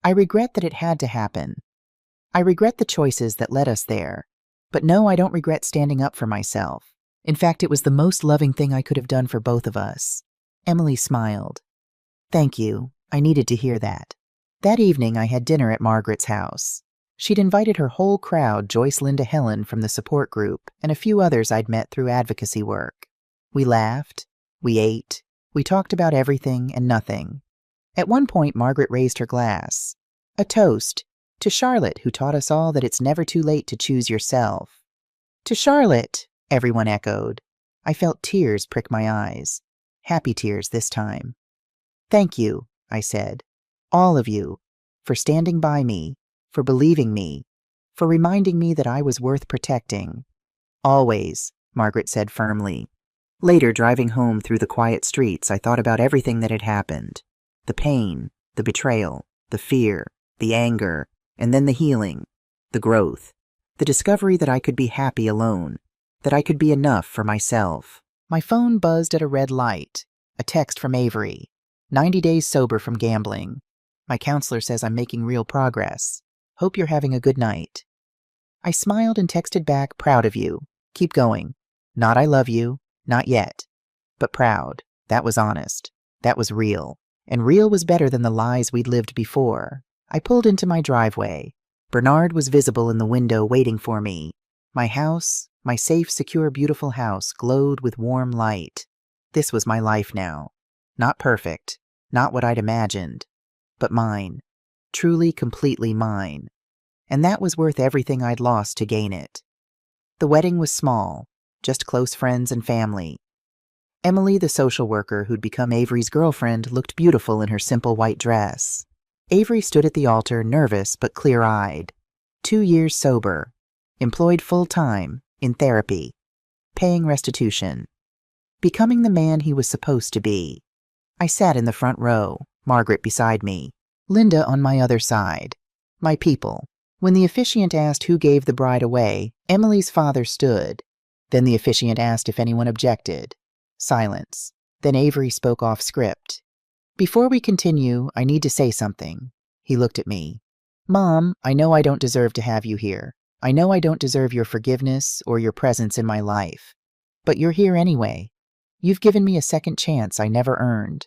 I regret that it had to happen. I regret the choices that led us there. But no, I don't regret standing up for myself. In fact, it was the most loving thing I could have done for both of us. Emily smiled. Thank you. I needed to hear that. That evening, I had dinner at Margaret's house. She'd invited her whole crowd, Joyce, Linda, Helen from the support group, and a few others I'd met through advocacy work. We laughed, we ate, we talked about everything and nothing. At one point, Margaret raised her glass. A toast to Charlotte, who taught us all that it's never too late to choose yourself. To Charlotte, everyone echoed. I felt tears prick my eyes. Happy tears this time. Thank you, I said. All of you, for standing by me, for believing me, for reminding me that I was worth protecting. Always, Margaret said firmly. Later, driving home through the quiet streets, I thought about everything that had happened. The pain, the betrayal, the fear, the anger, and then the healing, the growth, the discovery that I could be happy alone, that I could be enough for myself. My phone buzzed at a red light, a text from Avery. 90 days sober from gambling. My counselor says I'm making real progress. Hope you're having a good night. I smiled and texted back, proud of you. Keep going. Not I love you, not yet. But proud. That was honest. That was real. And real was better than the lies we'd lived before. I pulled into my driveway. Bernard was visible in the window waiting for me. My house, my safe, secure, beautiful house, glowed with warm light. This was my life now. Not perfect, not what I'd imagined, but mine. Truly, completely mine. And that was worth everything I'd lost to gain it. The wedding was small, just close friends and family. Emily, the social worker who'd become Avery's girlfriend, looked beautiful in her simple white dress. Avery stood at the altar, nervous but clear-eyed. 2 years sober. Employed full-time, in therapy. Paying restitution. Becoming the man he was supposed to be. I sat in the front row, Margaret beside me, Linda on my other side. My people. When the officiant asked who gave the bride away, Emily's father stood. Then the officiant asked if anyone objected. Silence. Then Avery spoke off script. Before we continue, I need to say something. He looked at me. Mom, I know I don't deserve to have you here. I know I don't deserve your forgiveness or your presence in my life. But you're here anyway. You've given me a second chance I never earned.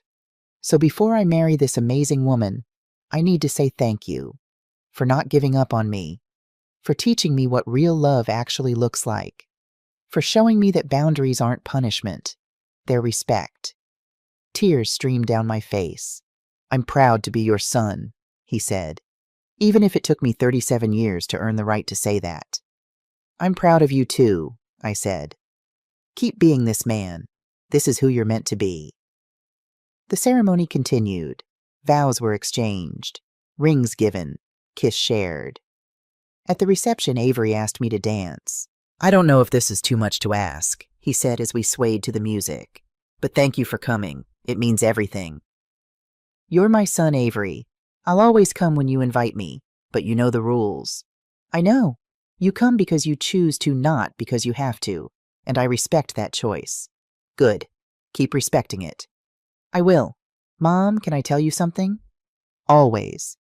So before I marry this amazing woman, I need to say thank you for not giving up on me, for teaching me what real love actually looks like, for showing me that boundaries aren't punishment, they're respect. Tears streamed down my face. I'm proud to be your son, he said, even if it took me 37 years to earn the right to say that. I'm proud of you too, I said. Keep being this man. This is who you're meant to be. The ceremony continued. Vows were exchanged, rings given, kiss shared. At the reception, Avery asked me to dance. I don't know if this is too much to ask, he said as we swayed to the music. But thank you for coming. It means everything. You're my son, Avery. I'll always come when you invite me, but you know the rules. I know. You come because you choose to, not because you have to, and I respect that choice. Good. Keep respecting it. I will. Mom, can I tell you something? Always.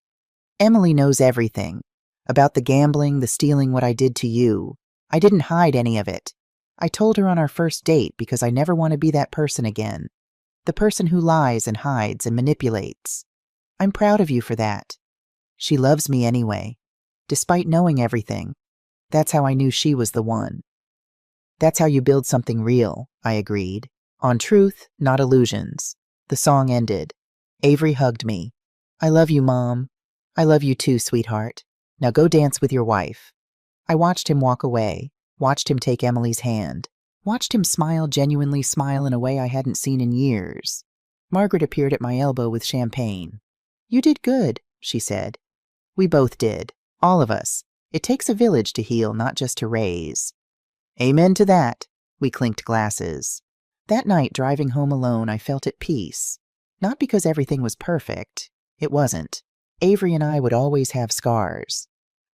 Emily knows everything. About the gambling, the stealing, what I did to you. I didn't hide any of it. I told her on our first date because I never want to be that person again. The person who lies and hides and manipulates. I'm proud of you for that. She loves me anyway, despite knowing everything. That's how I knew she was the one. That's how you build something real, I agreed. On truth, not illusions. The song ended. Avery hugged me. I love you, Mom. I love you too, sweetheart. Now go dance with your wife. I watched him walk away, watched him take Emily's hand, watched him smile, genuinely smile in a way I hadn't seen in years. Margaret appeared at my elbow with champagne. You did good, she said. We both did. All of us. It takes a village to heal, not just to raise. Amen to that. We clinked glasses. That night, driving home alone, I felt at peace. Not because everything was perfect. It wasn't. Avery and I would always have scars.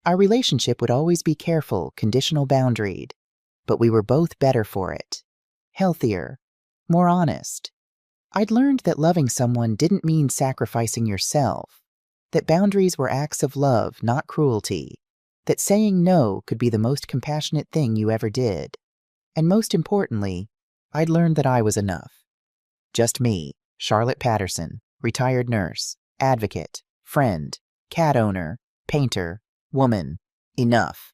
Our relationship would always be careful, conditional boundaried. But we were both better for it. Healthier. More honest. I'd learned that loving someone didn't mean sacrificing yourself. That boundaries were acts of love, not cruelty. That saying no could be the most compassionate thing you ever did. And most importantly, I'd learned that I was enough. Just me, Charlotte Patterson, retired nurse, advocate, friend, cat owner, painter, woman. Enough.